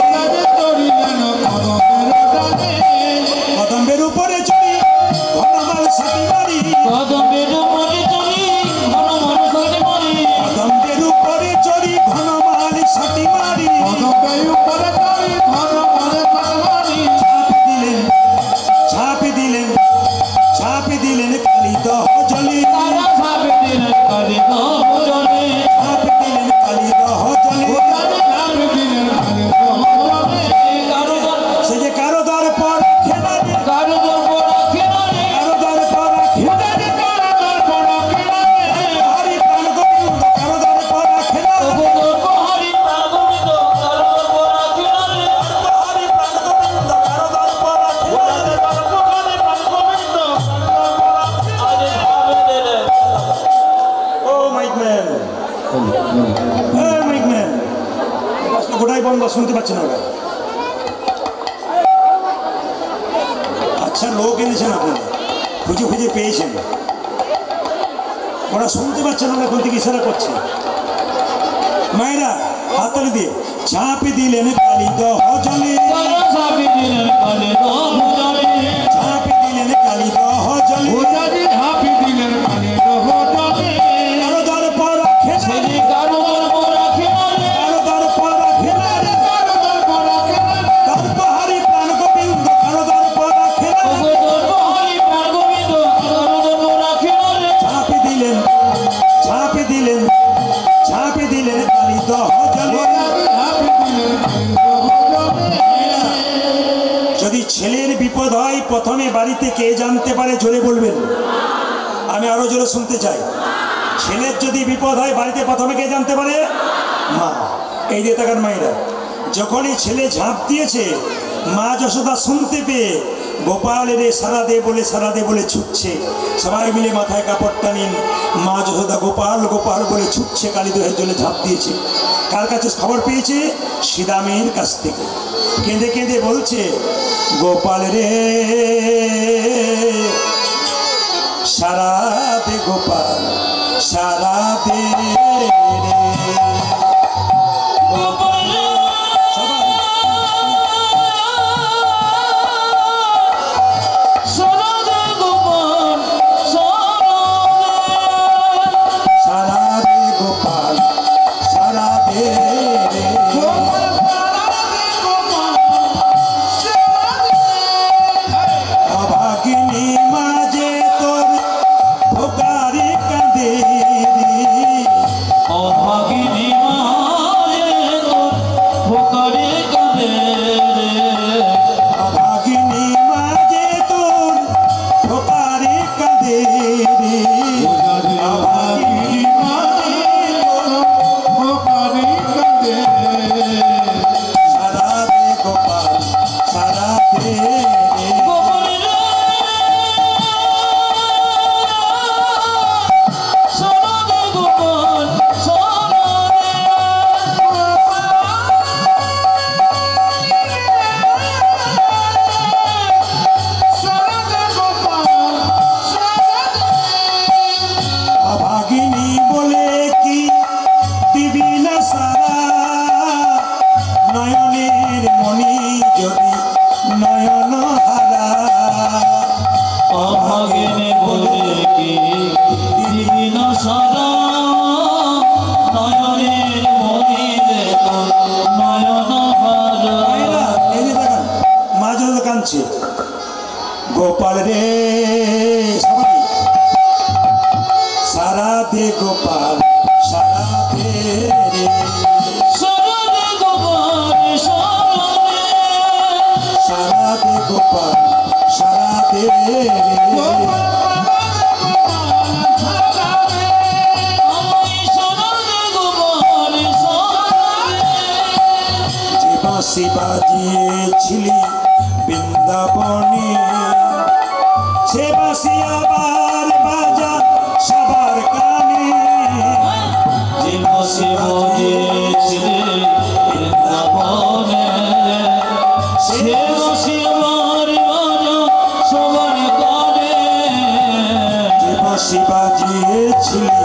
কালি দহ জলে ঝাঁপ দিলেন কালী দহ জলে সে যে কারো দ্বার পর খেলা রে, কারো দর্পণ খেলারে কারো দ্বার পর খেলা রে, হরি প্রাণ গোবিন্দ কারো দ্বার পর খেলা রে, হরি প্রাণ গোবিন্দ কারো দর্পণ খেলারে হরি প্রাণ গোবিন্দ কারো দ্বার পর খেলা রে। ও মাইক ম্যান, মাইক ম্যান, গোটাই বন্ধ, শুনতে পাচ্ছি না ওরা। আচ্ছা লোক এনেছেন আপনারা, খুঁজে খুঁজে পেয়েছেন, ওরা শুনতে পাচ্ছেন না, কোন থেকে ইশারা করছে। মায়েরা হাততালি দিয়ে ঝাঁপে দিলেন কালী দহ জলে, ঝাঁপে দিলেন কালী দহ জলে, কারো দ্বার পর খেলা রে, কারো দ্বার পর খেলা রে, তারপর হরি প্রাণ গোবিন্দ কারো দ্বার পর খেলা রে। ঝাঁপে দিলেন ঝাঁপে দিলেন ঝাঁপে দিলেন কালী দহ জলে। যদি ছেলের বিপদ হয় প্রথমে বাড়িতে কে জানতে পারে জোরে বলবেন, আমি আরো জোরে শুনতে চাই। ছেলের যদি বিপদ হয় বাড়িতে প্রথমে কে জানতে পারে? মা। এই যে তাকান মায়েরা, যখনই ছেলে ঝাঁপ দিয়েছে মা যশোদা শুনতে পেয়ে গোপালের সারা দে বলে ছুটছে, সবাই মিলে মাথায় কাপড়টা নিন, মা যশোদা গোপাল গোপাল বলে ছুটছে, কালীদহের জলে ঝাঁপ দিয়েছে। কার কাছে খবর পেয়েছে? সীতামের কাছ থেকে। কেঁদে কেঁদে বলছে, গোপাল রে সারা দে গোপাল সারা দে রে। সবাই সারা দে গোপাল সারা দে রে। অভাগিনী মাঝে তোর ভোকারি কাঁদে রে, অভাগিনী মায়ে ভোকারে কাঁদে অভাগিনী মাঝে তোর ভোকারি কাঁদে রে। অভাগিনী সারা দে গোপাল সারা দে রে। অভাগিনী বলে কি দিবি না সারা, নয়নের মণি যদি নয়ন হারা। অভাগিনী বলে কি দিন সারা নয়নের মনিরে নয়ন হারা। মায়েরা, এই যে দেখান মা যত কাঁদছে, গোপাল রে সবাই সারা দে গোপাল সারা দে রে। সরদে গোপাল সরদে সারা দে গোপাল সারা দে রে। আমি সরদে গোপাল সরদে যে বাঁশি বাজিয়েছিলি বৃন্দাবনে, সে বাঁশি আবার বাজা সবার কানে। যে বসে বসেছিলে বৃন্দাবনে সে বসে আমার বাজা সবার কানে। যে বাঁশি বাজিয়েছিলি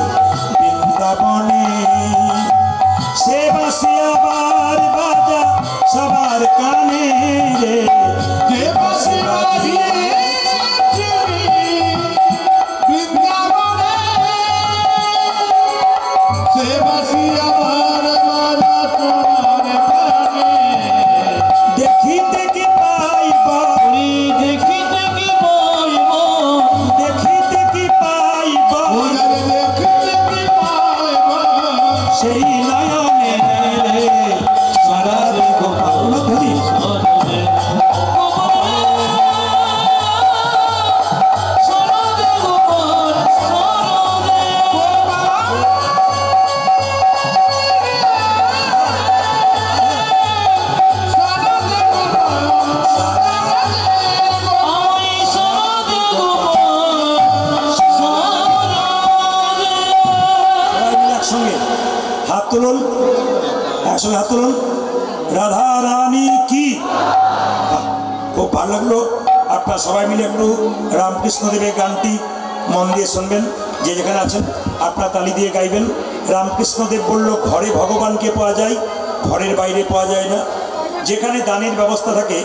বৃন্দাবনে, সে বাঁশি আবার বাজা সবার কানে রে। যে বাঁশি দেখিতে কি পাইব, দেখিতে কি পাইব দেখিতে কি পাইব, দেখিতে কি সেই নয়নে রে সরদে গোপাল সরদে সরদে গোপাল সরদে আমি সরদে গোপাল সরদে। সবাই মিলে একসঙ্গে হাত তুলুন, একসঙ্গে হাত তুলুন। রাধা রানী কি। বাহ, খুব ভালো লাগলো। আপনারা সবাই মিলে একটু রামকৃষ্ণ দেবের গানটি মন দিয়ে শুনবেন। যে যেখানে আছেন আপনারা তালি দিয়ে গাইবেন। রামকৃষ্ণ দেব বলল, ঘরে ভগবানকে পাওয়া যায়, ঘরের বাইরে পাওয়া যায় না। যেখানে দানের ব্যবস্থা থাকে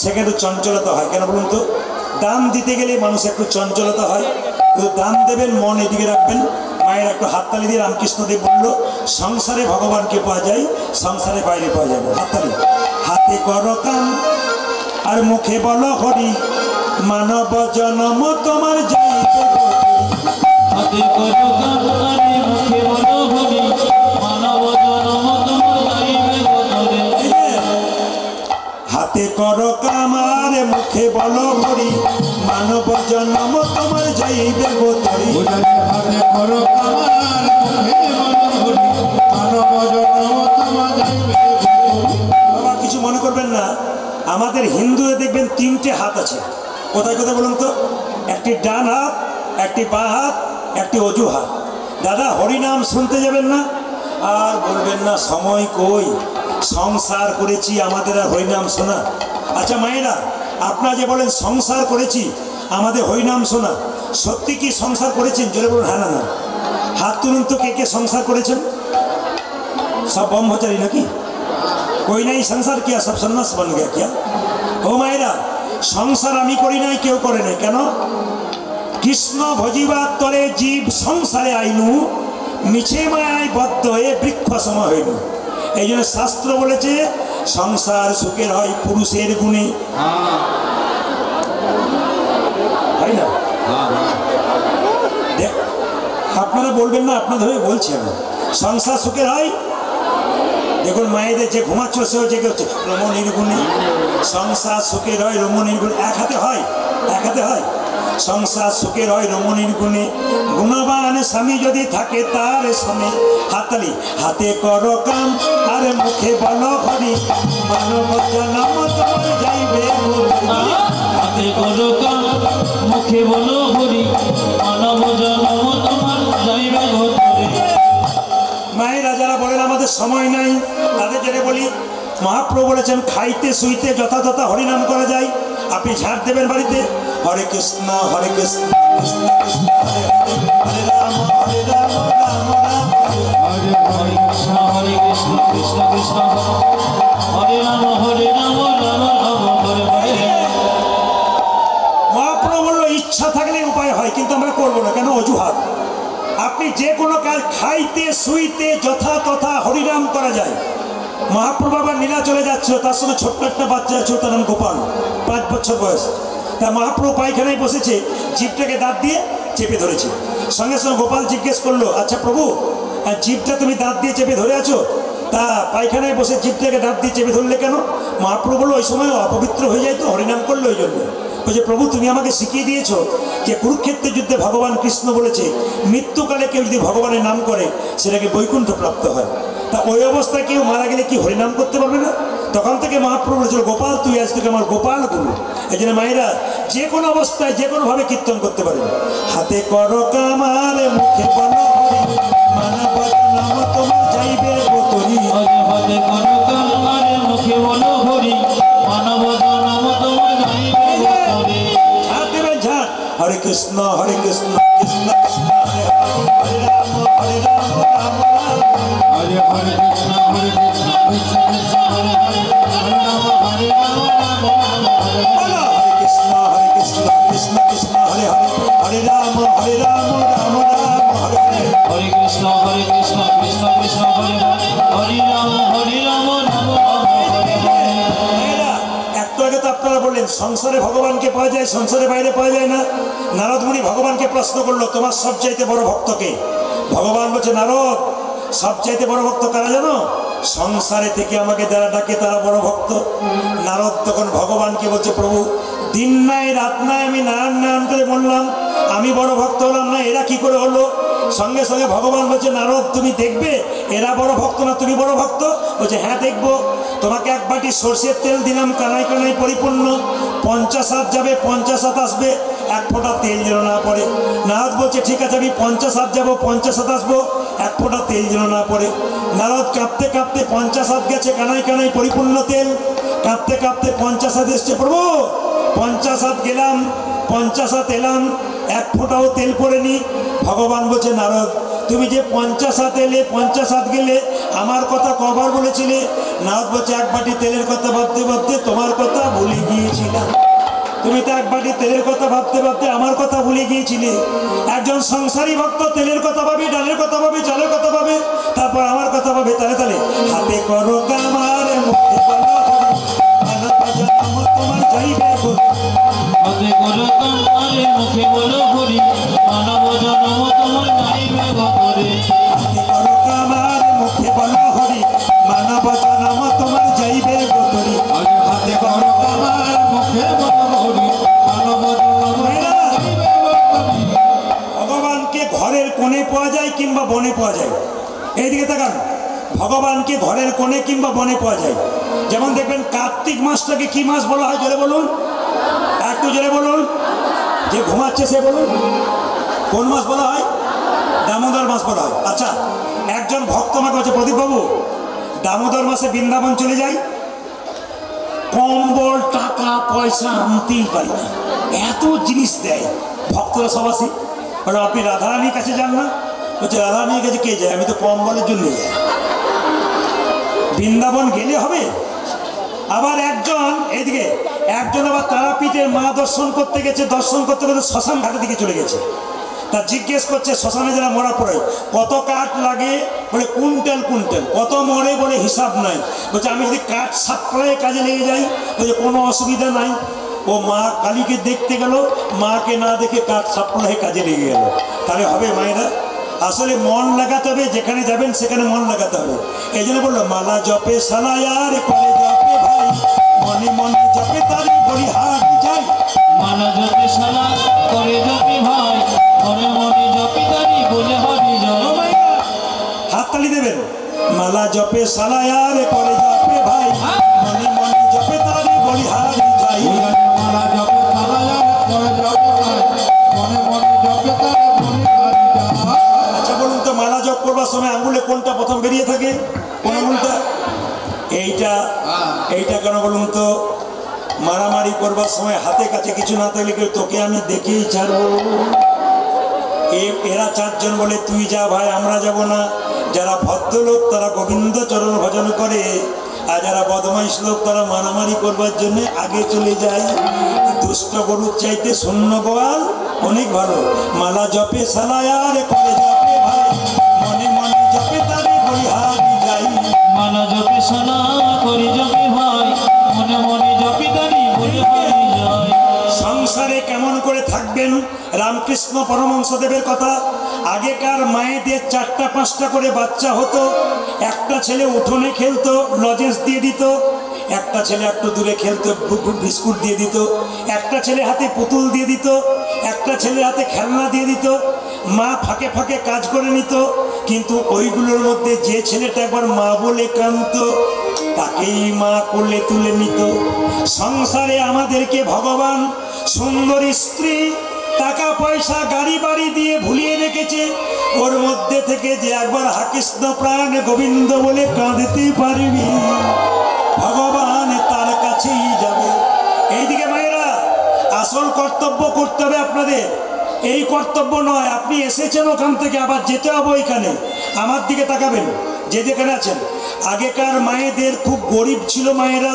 সেখানে তো চঞ্চলতা হয়। কেন বলুন তো? দান দিতে গেলে মানুষ একটু চঞ্চলতা হয়। কিন্তু দান দেবেন, মন এদিকে রাখবেন। মায়ের একটু হাততালি দিয়ে রামকৃষ্ণ দেব বলল, সংসারে ভগবানকে পাওয়া যায়, সংসারে বাইরে পাওয়া যায় না। হাততালি। হাতে করো কাম আর মুখে বলো হরি, মানব জনম তোমার যাইতে হাতে করো গান আরে মুখে বলো হরি, মানব জনম তোমার যাইবে গোতরে। হাতে করো কাম আর মুখে বলো হরি, মানব জনম তোমার যাইবে গোতরি। হাতে করো কামার মুখে বলো হরি, মানব জন্ম তোমার যাইবে গোতরি। বাবা কিছু মনে করবেন না, আমাদের হিন্দুদের দেখবেন তিনটে হাত আছে। কোথায় কোথায় বলুন তো? একটি ডান হাত, একটি বাঁ হাত, একটি অজু হাত। দাদা হরিনাম শুনতে যাবেন না? আর বলবেন না সময় কই, সংসার করেছি, আমাদের আর হরিনাম শোনা। আচ্ছা মায়েরা, আপনারা যে বলেন সংসার করেছি, আমাদের হরিনাম শোনা, সত্যি কি সংসার করেছেন? জোরে বলুন হ্যাঁ না না। হাত তুলুন তো, কে কে সংসার করেছেন? সব ব্রহ্মচারী নাকি? कोई नहीं संसार किया, सब सन्यास बन गया क्या? ओ मायरा, संसार आमी करी नाई, केउ करे ना। केन? कृष्ण भजिबा तरे जीव संसारे आइनु, मिछे मायाय बद्ध हये बृक्ष सम हইল। এই জন্য শাস্ত্র বলেছে সংসার সুখের হয় পুরুষের গুণে। তাই না? দেখ, আপনারা বলবেন না, আপনাদের হয়ে বলছি আমি। সংসার সুখের হয়, দেখুন মায়েদের যে ঘুমাচ্ছিল সেও জেগে হচ্ছে রমণীর গুণে। সংসার সুখের হয় রমণীর গুণে। এক হাতে হয়, এক হাতে হয়। সংসার সুখের হয় রমণীর গুণে, গুণবান স্বামী যদি থাকে তার স্বামী। হাততালি। হাতে করো কাম আর মুখে বলো হরি, মানব জনম তোমার যাইবে গোতরি। হাতে করো গান মুখে বলো হরি, মানব জনম তোমার যাইবে গোতরে। মায়েরা যারা বলেন আমাদের সময় নাই, তাদের জন্য বলি, মহাপ্রভু বলেছেন খাইতে শুইতে যথাযথ হরিনাম করা যায়। আপনি ঝাড় দেবেন বাড়িতে, হরে কৃষ্ণ কৃষ্ণ কৃষ্ণ হরে হরে, হরে রাম রাম রাম হরে হরে। হরে কৃষ্ণ কৃষ্ণ কৃষ্ণ হরে রাম রাম রাম হরে হরে। মহাপ্রভু বলল ইচ্ছা থাকলে উপায় হয়, কিন্তু আমরা করবো না। কেন? অজুহাত। আপনি যে কোনো কাজ খাইতে শুইতে যথাতথা হরিনাম করা যায়। মহাপ্রভু আবার নীলা চলে যাচ্ছে, তার সঙ্গে ছোট্ট একটা বাচ্চা আছে, তার নাম গোপাল, 5 বছর বয়স। তা মহাপ্রভু পায়খানায় বসেছে, জিভটাকে দাঁত দিয়ে চেপে ধরেছে। সঙ্গে সঙ্গে গোপাল জিজ্ঞেস করলো, আচ্ছা প্রভু, জিভটা তুমি দাঁত দিয়ে চেপে ধরে আছো, তা পায়খানায় বসে জিভটাকে দাঁত দিয়ে চেপে ধরলে কেন? মহাপ্রভু বললো ওই সময় অপবিত্র হয়ে যায় তো, হরিনাম করলো ওই জন্য। বলছে প্রভু তুমি আমাকে শিখিয়ে দিয়েছো যে কুরুক্ষেত্রের যুদ্ধে ভগবান কৃষ্ণ বলেছে মৃত্যুকালে কেউ যদি ভগবানের নাম করে সেটাকে বৈকুণ্ঠ প্রাপ্ত হয়। তা ওই অবস্থায় কেউ মারা গেলে কি হরিনাম করতে পারবে না? তখন থেকে মহাপ্রভু বলেছিল গোপাল তুই আজ থেকে আমার গোপাল গুরু। এই জন্য মায়েরা যে কোনো অবস্থায় যে কোনোভাবে কীর্তন করতে পারেন। হাতে করো কামার মুখে বলো হরি, মানব নাম তোমার যাইবে গোতরি। হাতে করো গান আরে মুখে বলো হরি, মানব জনম তোমার যাইবে গোতরে। ঝাড় দেবেন, ঝাড়। হরে কৃষ্ণ কৃষ্ণ কৃষ্ণ হরে হরে, হরে রাম রাম রাম। হরে হরে কৃষ্ণ কৃষ্ণ কৃষ্ণ হরে হরে, হরে রাম রাম রাম হরে হরে। বলো হরে কৃষ্ণ কৃষ্ণ কৃষ্ণ হরে হরে, হরে রাম রাম রাম হরে হরে। হরে কৃষ্ণ কৃষ্ণ কৃষ্ণ হরে হরে, হরে রাম রাম রাম হরে হরে। ভাইরা, একটু আগে তো আপনারা বললেন সংসারে ভগবানকে পাওয়া যায়, সংসারে বাইরে পাওয়া যায় না। নারদ মুনি ভগবানকে প্রশ্ন করলো তোমার সবচাইতে বড় ভক্তকে? ভগবান বলছে নারদ সবচাইতে বড় ভক্ত কারা জানো? সংসারে থেকে আমাকে যারা ডাকে তারা বড় ভক্ত। নারদ তখন ভগবানকে বলছে, প্রভু দিন নাই রাত নাই আমি নারায়ণ নারায়ণ করে বললাম, আমি বড় ভক্ত হলাম না, এরা কি করে হলো? সঙ্গে সঙ্গে ভগবান বলছে, নারদ তুমি দেখবে এরা বড় ভক্ত না তুমি বড় ভক্ত? বলছে হ্যাঁ দেখবো। তোমাকে এক বাটি সর্ষের তেল দিলাম কানায় কানায় পরিপূর্ণ, 50 হাত যাবে 50 হাত আসবে, এক ফোঁটা তেল যেন না পড়ে। নারদ বলছে ঠিক আছে আমি 50 হাত যাবো 50 হাত আসবো, এক ফোঁটা তেল যেন না পড়ে। নারদ কাঁপতে কাঁপতে 50 হাত গেছে কানায় কানায় পরিপূর্ণ তেল, কাঁপতে কাঁপতে 50 হাত এসছে, প্রভু 50 হাত গেলাম 50 হাত এলাম, এক ফোঁটাও তেল পড়েনি। ভগবান বলছে নারদ তুমি যে 50 হাত এলে 50 হাত গেলে আমার কথা কবার বলেছিলে? নারদ বলছে এক বাটি তেলের কথা ভাবতে ভাবতে তোমার কথা ভুলে গিয়েছিলাম। তুমি তো এক বাটি তেলের কথা ভাবতে ভাবতে আমার কথা ভুলে গিয়েছিলে। একজন সংসারী ভক্ত তেলের কথা ভাবে, ডালের কথা ভাবে, চালের কথা ভাবে, তারপর আমার কথা ভাবে। তালে তালে হাতে করো কামার মুখে বলো তোমার যাইবে হাতে করো কামারে মুখে বলো হরি, মানব জন্ম তোমার যাইবে ঘরে। হাতে করো কামার মুখে বলো হরি, মানব জন্ম তোমার যাইবে ঘরে। হাতে করো কামার মুখে বলো হরি, মানব জন্ম যাইবে ঘরে। ভগবানকে ঘরের কোণে পাওয়া যায় কিংবা বনে পাওয়া যায়। এইদিকে তাকান, ভগবানকে ঘরের কোণে কিংবা বনে পাওয়া যায়। যেমন দেখবেন কার্তিক মাসটাকে কি মাস বলা হয় জোরে বলুন, একটু জোরে বলুন, যে ঘুমাচ্ছে সে বলুন কোন মাস বলা হয়? দামোদর মাস বলা হয়। আচ্ছা একজন ভক্ত আমাকে বলছে, প্রদীপ বাবু দামোদর মাসে বৃন্দাবন চলে যাই, কম্বল টাকা পয়সা আনতেই পারি না, এত জিনিস দেয়। ভক্তরা সব আসি, আপনি রাধারানীর কাছে যান না? বলছে রাধারানীর কাছে কে যায়? আমি তো কম্বলের জন্য যাই। বৃন্দাবন গেলে হবে? আবার একজন এদিকে একজন আবার তারাপীঠের মা দর্শন করতে গেছে, দর্শন করতে করতে শ্মশান ঘাটের দিকে চলে গেছে। তা জিজ্ঞেস করছে শ্মশানে যারা মরা পড়ে কত কাঠ লাগে? বলে কুইন্টাল কুইন্টাল। কত মরে? বলে হিসাব নাই। বলছে আমি যদি কাঠ সাপ্লাই কাজে লেগে যাই? বলছে কোনো অসুবিধা নাই। ও মা কালীকে দেখতে গেল, মাকে না দেখে কাঠ সাপ্লাই কাজে লেগে গেল। তাহলে হবে মায়েরা? আসলে মন লাগাতে হবে, যেখানে যাবেন সেখানে মন লাগাতে হবে। এই জন্য বললো মালা জপে সালায়ার করে জপে ভাই, মনে মনে জপে তারি বলি হাত যাই। মালা জপে সালা করে জপি ভাই, মনে মনে জপি তারি বলে হরি জয়। হাততালি দেবেন। মালা জপে সালায়ার করে জপে ভাই, মনে মনে জপে তারি বলি হাত যাই। মালা জপে সালায়ার করে জপে ভাই, মনে মনে জপে তারি বলি হারি যায়। আচ্ছা বলুন তো মালা জপ করবার সময় আঙ্গুলে কোনটা প্রথম বেরিয়ে থাকে? কোন আঙ্গুলটা? এইটা। এইটা কেন বলুন তো? মারামারি করবার সময় হাতে কাছে কিছু না থাকলে কেউ তোকে আমি দেখেই ছাড়বো। এরা চারজন বলে তুই যা ভাই আমরা যাব না। যারা ভদ্রলোক তারা গোবিন্দ চরণ ভজন করে, আর যারা বদমাইশ লোক তারা মারামারি করবার জন্য আগে চলে যায়। দুষ্ট গরুর চাইতে শূন্য গোয়াল অনেক ভালো। মালা জপে সালায়ার করে জপে ভাই, মনে মনে জপে তারি বলি হারি যাই। মালা জপে সালা করে জপি ভাই, মনে মনে জপি তারি বলে হরি জয়। সংসারে কেমন করে থাকবেন? রামকৃষ্ণ পরমহংসদেবের কথা। আগেকার মায়েদের 4টা 5টা করে বাচ্চা হতো। একটা ছেলে উঠোনে খেলতো, লজেন্স দিয়ে দিত। একটা ছেলে একটু দূরে খেলতো, বিস্কুট দিয়ে দিত। একটা ছেলে হাতে পুতুল দিয়ে দিত। একটা ছেলের হাতে খেলনা দিয়ে দিত। মা ফাঁকে ফাঁকে কাজ করে নিত। কিন্তু ওইগুলোর মধ্যে যে ছেলেটা একবার মা বলে কাঁদত তাকেই মা কোলে তুলে নিত। সংসারে আমাদেরকে ভগবান সুন্দর স্ত্রী, টাকা পয়সা, গাড়ি বাড়ি দিয়ে ভুলিয়ে রেখেছে। ওর মধ্যে থেকে যে একবার কৃষ্ণ প্রাণ গোবিন্দ বলে কাঁদতে পারবি, ভগবান তার কাছেই যাবে। এইদিকে মায়েরা আসল কর্তব্য করতে হবে আপনাদের। এই কর্তব্য নয় আপনি এসেছেন ওখান থেকে আবার যেতে হবে ওইখানে। আমার দিকে তাকাবেন যে যেখানে আছেন। আগেকার মায়েদের খুব গরিব ছিল মায়েরা,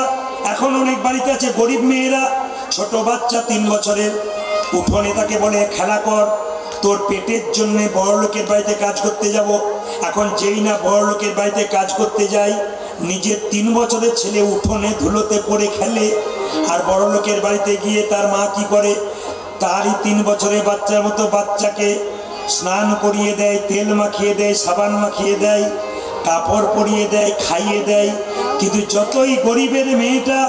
এখন অনেক বাড়িতে আছে গরিব মেয়েরা। ছোট বাচ্চা 3 বছরের, উঠোনে তাকে বলে খেলা কর, তোর পেটের জন্য বড় লোকের বাড়িতে কাজ করতে যাব। এখন যেই না বড় লোকের বাড়িতে কাজ করতে যায়, নিজের 3 বছরের ছেলে উঠোনে ধুলোতে পড়ে খেলে। আর বড় লোকের বাড়িতে গিয়ে তার মা কি করে, তারই 3 বছরের বাচ্চার মতো বাচ্চাকে স্নান করিয়ে দেয়, তেল মাখিয়ে দেয়, সাবান মাখিয়ে দেয়। কাপড় পরিয়ে দেয়, খাইয়ে দেয়। কিন্তু যতই গরিবের মেয়েটা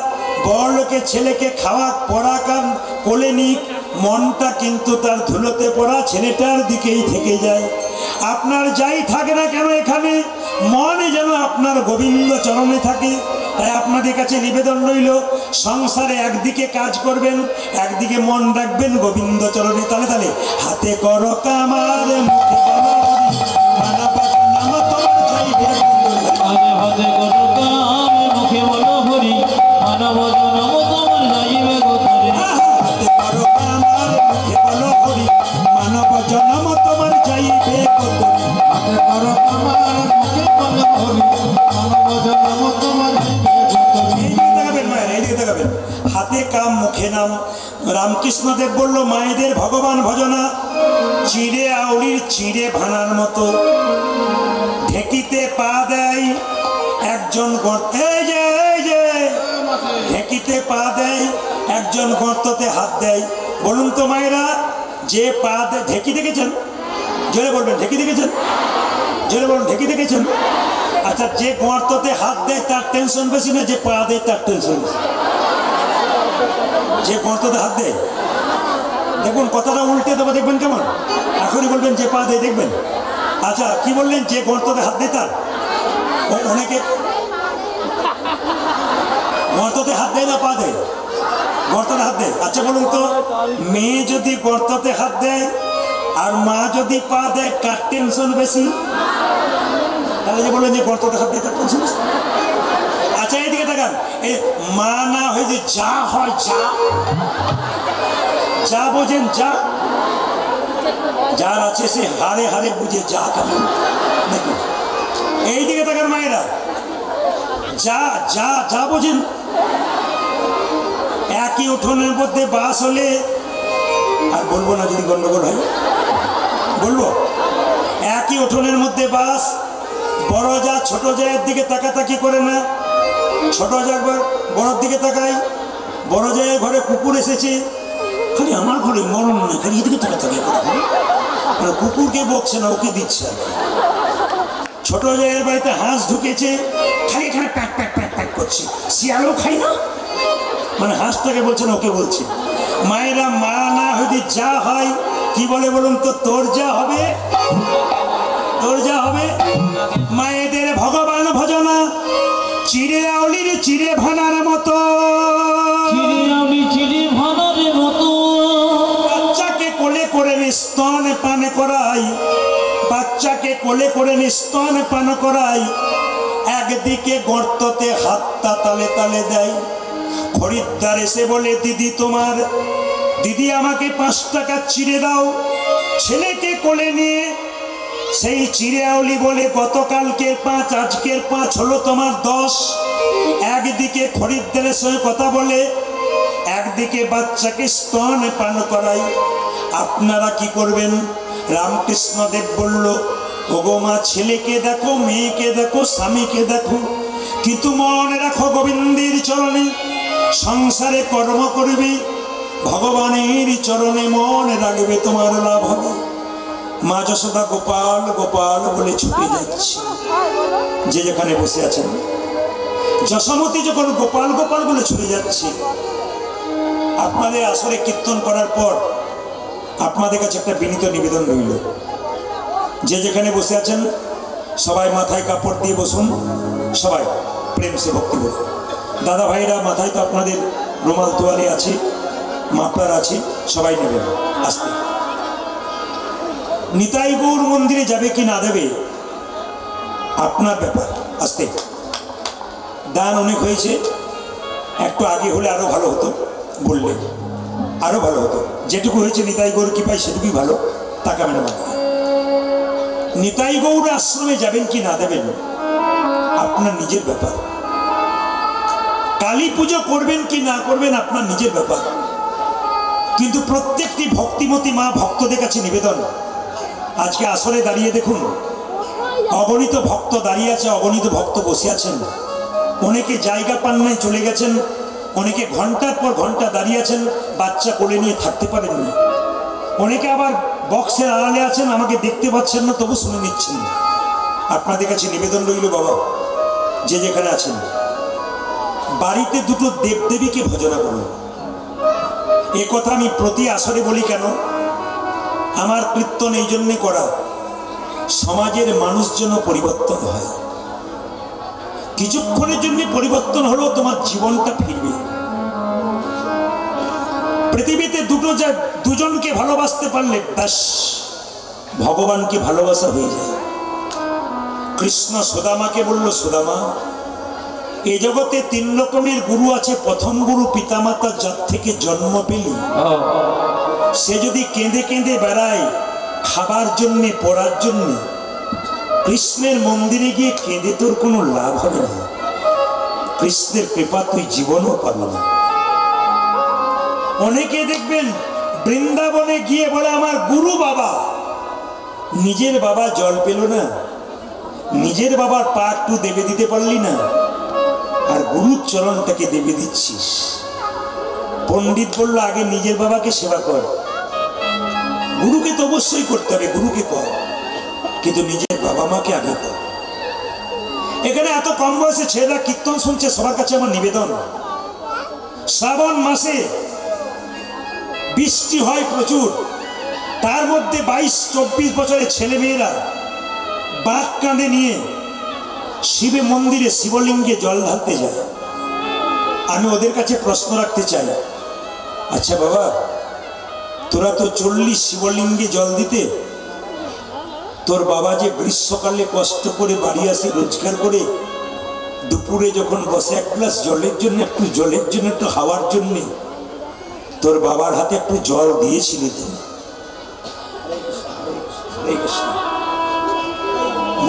বড়লোকের ছেলেকে খাওয়া পড়া কান কোলে নিক, মনটা কিন্তু তার ধুলোতে পড়া ছেলেটার দিকেই থেকে যায়। আপনার যাই থাকে না কেন এখানে মনে যেন আপনার গোবিন্দ চরণে থাকে। তাই আপনাদের কাছে নিবেদন রইল, সংসারে একদিকে কাজ করবেন, একদিকে মন রাখবেন গোবিন্দ চরণে। তাহলে তাহলে হাতে করো কামার, মুখে বলো হরি, মানবত নাম তোমার চাইবে। হাতে করো কাম, মুখে বলো হরি, মানব জনম তোমার যাইবে গোতরে। হাতে করো কামার, মুখে বলো হরি, মানব জনম তোমার চাইবে গোতরে। হাতে করো কামার, মুখে বলো হরি, মানব জনম তোমার যাইবে গোতরে। এইদিকে তাকাবেন মায়ের, এইদিকে তাকাবেন। হাতে কাম মুখে নাম। রামকৃষ্ণদেব বলল মায়েদের ভগবান ভজনা চিড়ে আউড়ির চিড়ে ভানার মতো। ঢেকিতে পা দেয় একজন, এই যে ঢেকিতে পা দেয় একজন, গর্ততে হাত দেয়। বলুন তো মায়েরা, যে পা দেয়, ঢেকি দেখেছেন? জোরে বলবেন, ঢেকি দেখেছেন? জোরে বলুন, ঢেকি দেখেছেন? আচ্ছা, যে গর্ততে হাত দেয় তার টেনশন বেশি না যে পা দেয় তার টেনশন বেশি? যে গর্ততে হাত দেয়, দেখুন কথাটা উল্টে দেবো, দেখবেন কেমন। এখনই বলবেন যে পা দেয়, দেখবেন। আচ্ছা, কি বললেন? যে গর্ততে হাত দেয় তার, অনেকে গর্ততে হাত দেয় না পা দেয়? গর্ততে হাত দেয়। আচ্ছা বলুন তো, মেয়ে যদি গর্ততে হাত দেয় আর মা যদি পা দেয়, কার টেনশন বেশি? তাহলে যে বললেন যে গর্ততে হাত দেয় তার টেনশন বেশি। আচ্ছা এইদিকে দেখান, এই মা না হয়ে যে যা হয়, যা যা বোঝেন, যা যার আছে সে হারে হারে বুঝে যা কেমন। দেখুন এইদিকে দেখান মায়েরা, যা যা যা বোঝেন। একই উঠোনের মধ্যে বাস হলে, আর বলবো না যদি গন্ডগোল হয়, বলবো। একই উঠোনের মধ্যে বাস, বড় যা ছোট জায়ের দিকে তাকাতাকি করে না। ছোট যা বড়োর দিকে তাকায়, বড় জায়ের ঘরে কুকুর এসেছে, খালি আমার ঘরে মরণ নেই, খালি এদিকে তাকাতাকি করে। কুকুরকে বকছে না, ওকে দিচ্ছে। ছোট জায়ের বাড়িতে হাঁস ঢুকেছে, খালি এখানে প্যাক প্যাক প্যাক প্যাক করছে, শিয়ালও খাই না, মানে হাঁসটাকে বলছে না, ওকে বলছে। মায়েরা, মা না হইতে যা হয় কি বলে বলুন তো? তোর যা হবে, তোর যা হবে। মায়েদের ভগবান ভজনা চিড়ে আউলির চিড়ে ভানার মতো। চিড়ে আউলি চিড়ে ভানার মতো। বাচ্চাকে কোলে করে স্তন পান করাই, বাচ্চাকে কোলে করে স্তন পান করাই, একদিকে গর্ততে হাতটা তালে তালে দেয়। খরিদ্দার এসে বলে, দিদি তোমার, দিদি আমাকে 5 টাকা চিড়ে দাও। ছেলেকে কোলে নিয়ে সেই চিড়ে আউলি বলে, গতকালকের 5 আজকের 5 হলো তোমার 10। একদিকে খরিদ্দারের সঙ্গে কথা বলে, একদিকে বাচ্চাকে স্তন পান করাই। আপনারা কি করবেন? রামকৃষ্ণদেব বলল, ওগো মা, ছেলেকে দেখো, মেয়েকে দেখো, স্বামীকে দেখো, কিন্তু মনে রাখো গোবিন্দের চরণে সংসারে কর্ম করবে, ভগবানের চরণে মন রাখবে, তোমার লাভ হবে। মা যশোদা গোপাল গোপাল বলে ছুটে যাচ্ছে, যে যেখানে বসে আছেন। যশোমতী যখন গোপাল গোপাল বলে ছুটে যাচ্ছে, আপনাদের আসরে কীর্তন করার পর আপনাদের কাছে একটা বিনীত নিবেদন রইল, যে যেখানে বসে আছেন সবাই মাথায় কাপড় দিয়ে বসুন, সবাই প্রেম সে ভক্তি বলুন। দাদা ভাইরা মাথায় তো আপনাদের রুমাল তোয়ালে আছে, মাফলার আছে, সবাই নেবেন আস্তে। নিতাই গৌর মন্দিরে যাবে কি না দেবে আপনার ব্যাপার, আস্তে। দান অনেক হয়েছে, একটু আগে হলে আরো ভালো হতো, বললে আরো ভালো হতো। যেটুকু হয়েছে নিতাই গৌর কি পাই সেটুকুই ভালো, তাকাবেন না। নিতাই গৌর আশ্রমে যাবেন কি না দেবেন আপনার নিজের ব্যাপার। কালী পুজো করবেন কি না করবেন আপনার নিজের ব্যাপার। কিন্তু প্রত্যেকটি ভক্তিমতী মা ভক্তদের কাছে নিবেদন, আজকে আসরে দাঁড়িয়ে দেখুন, অগণিত ভক্ত দাঁড়িয়ে আছে, অগণিত ভক্ত বসে আছেন। অনেকে জায়গা পান নাই, চলে গেছেন। অনেকে ঘন্টার পর ঘন্টা দাঁড়িয়ে আছেন, বাচ্চা কোলে নিয়ে থাকতে পারেন না। অনেকে আবার বক্সের আড়ালে আছেন, আমাকে দেখতে পাচ্ছেন না, তবু শুনে নিচ্ছেন। আপনাদের কাছে নিবেদন রইল বাবা, যে যেখানে আছেন বাড়িতে দুটো দেবদেবীকে ভজনা করুন। এ কথা আমি প্রতি আসরে বলি কেন, আমার কীর্তন এই জন্যে করা, সমাজের মানুষ যেন পরিবর্তন হয়। কিছুক্ষণের জন্য পরিবর্তন হলেও তোমার জীবনটা ফিরবে। পৃথিবীতে দুজনকে ভালোবাসতে পারলে ব্যাস ভগবানকে ভালোবাসা হয়ে যায়। কৃষ্ণ সুদামাকে বলল, সুদামা, এই জগতে 3 রকমের গুরু আছে। প্রথম গুরু পিতামাতা যার থেকে জন্ম পেলি, সে যদি কেঁদে কেঁদে বেড়ায় খাবার জন্যে, পড়ার জন্যে, কৃষ্ণের মন্দিরে গিয়ে কেঁদে তোর কোনো লাভ হবে না। কৃষ্ণের কৃপা তুই জীবনও পাবি না। অনেকে দেখবেন বৃন্দাবনে গিয়ে বলে আমার গুরু বাবা, নিজের বাবা জল পেল না, নিজের বাবার পা একটু দেবে দিতে পারলি না, আর গুরুর চরণটাকে দেবে দিচ্ছিস। পণ্ডিত বলল, আগে নিজের বাবাকে সেবা কর। গুরুকে তো অবশ্যই করতে হবে, গুরুকে কর, কিন্তু নিজের বাবা মাকে আগে কর। এখানে এত কম বয়সে ছেলেরা কীর্তন শুনছে, সবার কাছে আমার নিবেদন, শ্রাবণ মাসে বৃষ্টি হয় প্রচুর, তার মধ্যে 22-24 বছরের ছেলে মেয়েরা বাঁক কাঁধে নিয়ে শিব মন্দিরে শিবলিঙ্গে জল ঢালতে যায়। আমি ওদের কাছে প্রশ্ন রাখতে চাই, আচ্ছা বাবা, তোরা তো 40 শিবলিঙ্গে জল দিতে, তোর বাবা যে গ্রীষ্মকালে কষ্ট করে বাড়ি আসে রোজগার করে, দুপুরে যখন বসে এক গ্লাস জলের জন্য, একটু হাওয়ার জন্যে, তোর বাবার হাতে একটু জল দিয়েছিলি তো?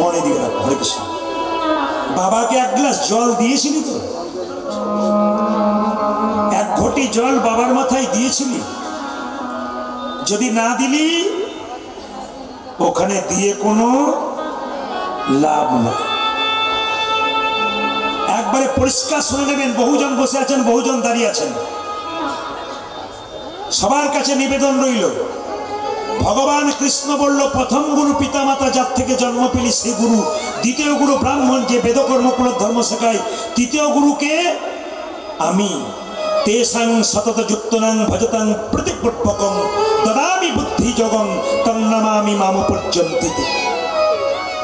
মনে দিয়ে রাখ, হরে কৃষ্ণ, বাবাকে এক গ্লাস জল দিয়েছিলি তো? এক ঘটি জল বাবার মাথায় দিয়েছিলি? যদি না দিলি, ওখানে দিয়ে কোনো লাভ নেই। একবারে পরিষ্কার শুনে নেবেন, বহুজন বসে আছেন, বহুজন দাঁড়িয়ে আছেন, সবার কাছে নিবেদন রইল। ভগবান কৃষ্ণ বলল, প্রথম গুরু পিতামাতা যার থেকে জন্ম পেলি সে গুরু, দ্বিতীয় গুরু ব্রাহ্মণ যে বেদকর্ম কুল ধর্ম শেখায়, তৃতীয় গুরুকে আমি। তেষাং সতত যুক্তনাং ভজতাং প্রতিপূর্বকং দদামি বুদ্ধি যোগং তং নমামি মাম পর্যন্তিতে।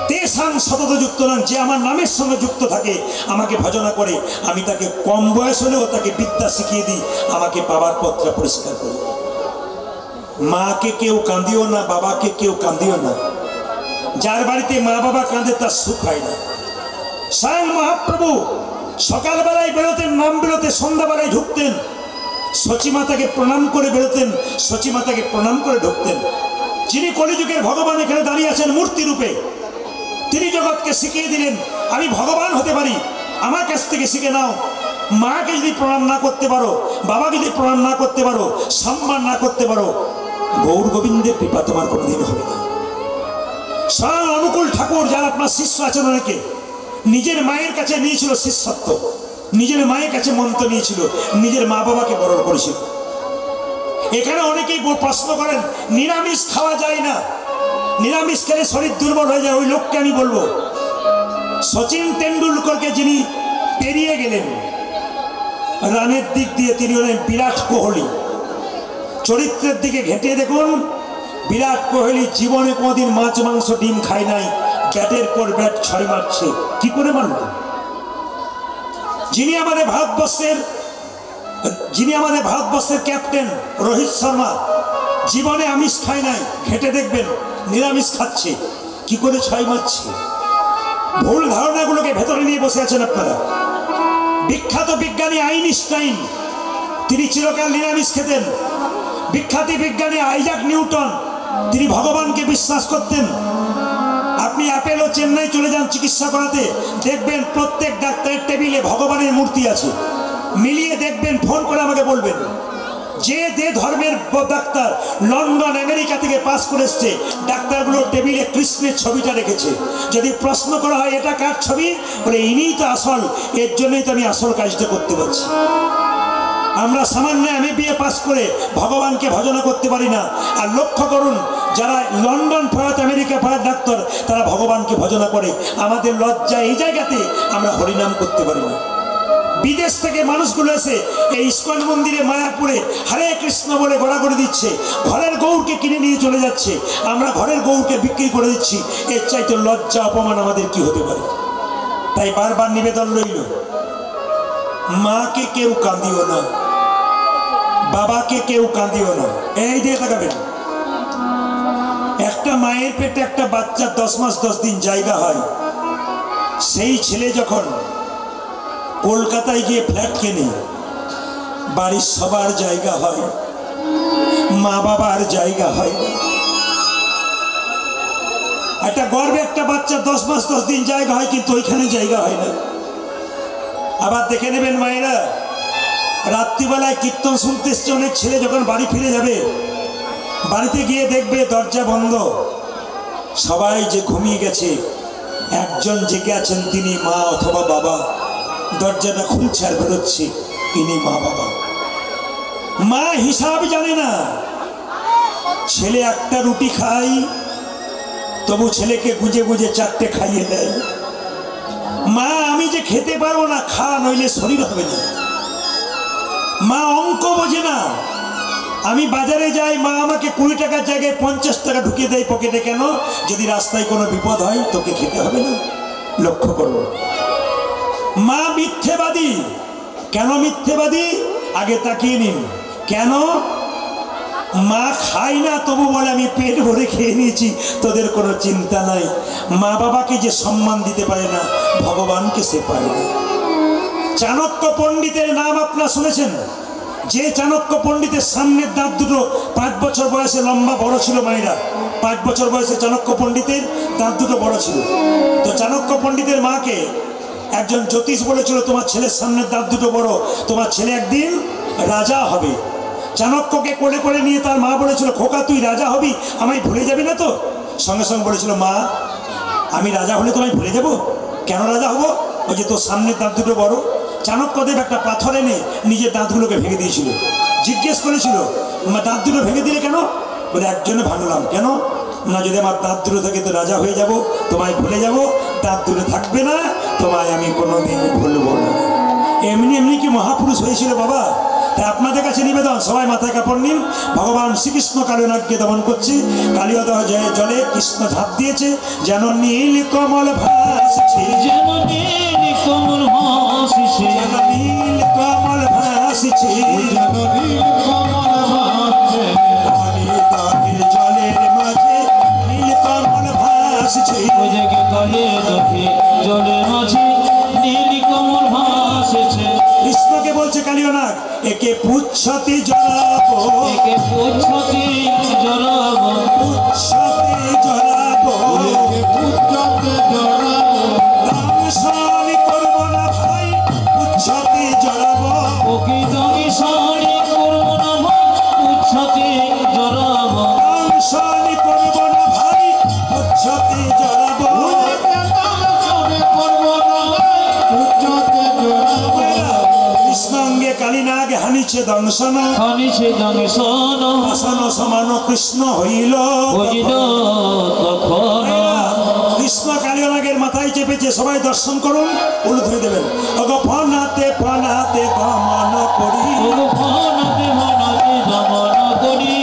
তেষাং সতত যুক্তনাং, যে আমার নামের সঙ্গে যুক্ত থাকে, আমাকে ভজনা করে, আমি তাকে কম বয়স হলেও তাকে বিদ্যা শিখিয়ে দিই, আমাকে পাবার পথটা পরিষ্কার করি। মাকে কেউ কাঁদিও না, বাবাকে কেউ কাঁদিও না। যার বাড়িতে মা বাবা কাঁদে তার সুখ হয় না। স্বয়ং মহাপ্রভু সকালবেলায় বেরোতেন, নাম বেরোতে, সন্ধ্যাবেলায় ঢুকতেন, সচিমাতাকে প্রণাম করে বেরোতেন, সচিমাতাকে প্রণাম করে ঢুকতেন। যিনি কলিযুগের ভগবান এখানে দাঁড়িয়ে আছেন মূর্তি রূপে, তিনি জগৎকে শিখিয়ে দিলেন আমি ভগবান হতে পারি, আমার কাছ থেকে শিখে নাও। মাকে যদি প্রণাম না করতে পারো, বাবাকে যদি প্রণাম না করতে পারো, সম্মান না করতে পারো, গৌর গোবিন্দের কৃপা তোমার কোনোদিন হবে না। স্বয়ং অনুকূল ঠাকুর, যারা আপনার শিষ্য আছেন, অনেকে নিজের মায়ের কাছে নিয়েছিল শিষ্যত্ব, নিজের মায়ের কাছে মন্ত্র নিয়েছিল, নিজের মা বাবাকে বরণ করেছিল। এখানে অনেকেই প্রশ্ন করেন নিরামিষ খাওয়া যায় না, নিরামিষ খেলে শরীর দুর্বল হয়ে যায়। ওই লোককে আমি বলবো, সচিন তেন্ডুলকরকে যিনি পেরিয়ে গেলেন রানের দিক দিয়ে, তিনি হলেন বিরাট কোহলি। চরিত্রের দিকে ঘেঁটে দেখুন, বিরাট কোহলি জীবনে কোনোদিন মাছ মাংস ডিম খায় নাই, ব্যাটের পর ব্যাট 6 মারছে। কি করে মারল? যিনি আমাদের ভারতবর্ষের ক্যাপ্টেন রোহিত শর্মা জীবনে আমিষ খায় নাই, ঘেঁটে দেখবেন নিরামিষ খাচ্ছে। কি করে 6 মারছে? ভুল ধারণাগুলোকে ভেতরে নিয়ে বসে আছেন আপনারা। বিখ্যাত বিজ্ঞানী আইনস্টাইন, তিনি চিরকাল নিরামিষ খেতেন। বিখ্যাত বিজ্ঞানী আইজাক নিউটন, তিনি ভগবানকে বিশ্বাস করতেন। আপনি অ্যাপেল ও চেন্নাই চলে যান চিকিৎসা করাতে, দেখবেন প্রত্যেক ডাক্তারের টেবিলে ভগবানের মূর্তি আছে। মিলিয়ে দেখবেন, ফোন করে আমাকে বলবেন। যে ধর্মের ডাক্তার লন্ডন আমেরিকা থেকে পাস করে এসছে, ডাক্তারগুলোর টেবিলে কৃষ্ণের ছবিটা রেখেছে। যদি প্রশ্ন করা হয় এটা কার ছবি, বলে ইনিই তো আসল, এর জন্যই তো আমি আসল কাজটা করতে পারছি। আমরা সামান্য MA পাস করে ভগবানকে ভজনা করতে পারি না। আর লক্ষ্য করুন, যারা London Farhat America Farhat doctor, তারা ভগবানকে ভজনা করে। আমাদের লজ্জা এই জায়গাতে আমরা হরিনাম করতে পারি না। বিদেশ থেকে মানুষগুলো এসে এই ইস্কন মন্দিরে মায়াপুরে হরে কৃষ্ণ বলে গড়াগড়ি দিচ্ছে, ঘরের গৌরকে কিনে নিয়ে চলে যাচ্ছে, আমরা ঘরের গৌরকে বিক্রি করে দিচ্ছি। এর চাইতে লজ্জা অপমান আমাদের কি হতে পারে? তাই বারবার নিবেদন রইল, মাকে কেউ কাঁদিও না, বাবাকে কেউ কাঁদিও না। এই দিয়ে তাকাবেন, একটা মায়ের পেটে একটা বাচ্চা 10 মাস 10 দিন জায়গা হয়, সেই ছেলে যখন কলকাতায় গিয়ে ফ্ল্যাট কেনে, বাড়ির সবার জায়গা হয়, মা বাবার জায়গা হয় না। একটা গর্বে একটা বাচ্চা 10 মাস 10 দিন জায়গা হয়, কিন্তু ওইখানে জায়গা হয় না। আবার দেখে নেবেন মায়েরা, রাত্রিবেলায় কীর্তন শুনতে এসছে অনেক ছেলে, যখন বাড়ি ফিরে যাবে, বাড়িতে গিয়ে দেখবে দরজা বন্ধ, সবাই যে ঘুমিয়ে গেছে, একজন জেগে আছেন, তিনি মা অথবা বাবা। দরজাটা খুলছে আর বেরোচ্ছে, তিনি মা বাবা। মা হিসাব জানে না, ছেলে একটা রুটি খায়, তবু ছেলেকে গুজে গুজে 4টে খাইয়ে দেয়। মা আমি যে খেতে পারবো না, খা, নইলে শরীর হবে না। মা অঙ্ক বোঝে না, আমি বাজারে যাই, মা আমাকে 20 টাকার জায়গায় 50 টাকা ঢুকিয়ে দেয় পকেটে। কেন? যদি রাস্তায় কোনো বিপদ হয় তোকে খেতে হবে না। লক্ষ্য করো, মা মিথ্যেবাদী। কেন মিথ্যেবাদী? আগে তাকিয়ে নিন। কেন? মা খায় না, তবু বলে আমি পেট ভরে খেয়ে নিয়েছি, তোদের কোনো চিন্তা নাই। মা বাবাকে যে সম্মান দিতে পারে না, ভগবানকে সে পারে না। চাণক্য পণ্ডিতের নাম আপনারা শুনেছেন? যে চাণক্য পণ্ডিতের সামনের দাঁত দুটো 5 বছর বয়সে লম্বা বড় ছিল। মায়েরা, 5 বছর বয়সে চাণক্য পণ্ডিতের দাঁত দুটো বড় ছিল। তো চাণক্য পণ্ডিতের মাকে একজন জ্যোতিষ বলেছিল, তোমার ছেলের সামনের দাঁত দুটো বড়, তোমার ছেলে একদিন রাজা হবে। চাণক্যকে কোলে করে নিয়ে তার মা বলেছিল, খোকা তুই রাজা হবি, আমায় ভুলে যাবি না তো? সঙ্গে সঙ্গে বলেছিল, মা আমি রাজা হলে তোমায় ভুলে যাব? কেন রাজা হবো? ওই যে তোর সামনের দাঁত দুটো বড়। চাণক্যদেব একটা পাথর এনে নিজের দাঁতগুলোকে ভেঙে দিয়েছিল। জিজ্ঞেস করেছিল, দাঁত দুটো ভেঙে দিলে কেন? বলে একজনে ভাঙলাম। কেন? না, যদি আমার দাঁত দুটো থাকে তো রাজা হয়ে যাব, তোমায় ভুলে যাব। দাঁত দুটো থাকবে না, তোমায় আমি কোনোদিন ভুলবো না। এমনি এমনি কি মহাপুরুষ হয়েছিল বাবা? তাই আপনাদের কাছে নিবেদন, সবাই মাথায় কাপড় নিন। ভগবান শ্রীকৃষ্ণ কালীনাগকে দমন করছে। কালীয়দহ জলে কৃষ্ণ ঝাঁপ দিয়েছে, যেন নীল কমল ভাসছে, যেন নীল কমল ভাসছে, যেন নীল কমল ভাসছে, যেন নীল কমল ভাসছে, কালীদহের জলের মাঝে নীল কমল ভাসছে। ওই জায়গা কালে দেখে জলের মাঝে নীল কমল ভাসছে। কৃষ্ণকে বলছে কালীয়নাগ, একে পুচ্ছতে জড়াবো, একে পুচ্ছতে জড়াবো, পুচ্ছতে জড়াবো, একে পুচ্ছতে জড়াবো, দংশন করবো না ভাই, পুচ্ছতে জড়াবো, ওকে দংশন করবো না ভাই, পুচ্ছতে জড়াবো, দংশন করবো না ভাই, পুচ্ছতে জড়াবো। একে দংশন করবো না ভাই, পুচ্ছতে জড়াবো। কৃষ্ণাঙ্গে কালীনাগ হানিছে দংশন, হানিছে দংশন, আসন সমান কৃষ্ণ হইল। হইল তখন। কৃষ্ণ কালীনাগের মাথায় চেপেছে, সবাই দর্শন করুন, উলু ধরে দেবেন। ওগো ফনাতে ফনাতে গমন করি, ওগো ফনাতে ফনাতে দমন করি,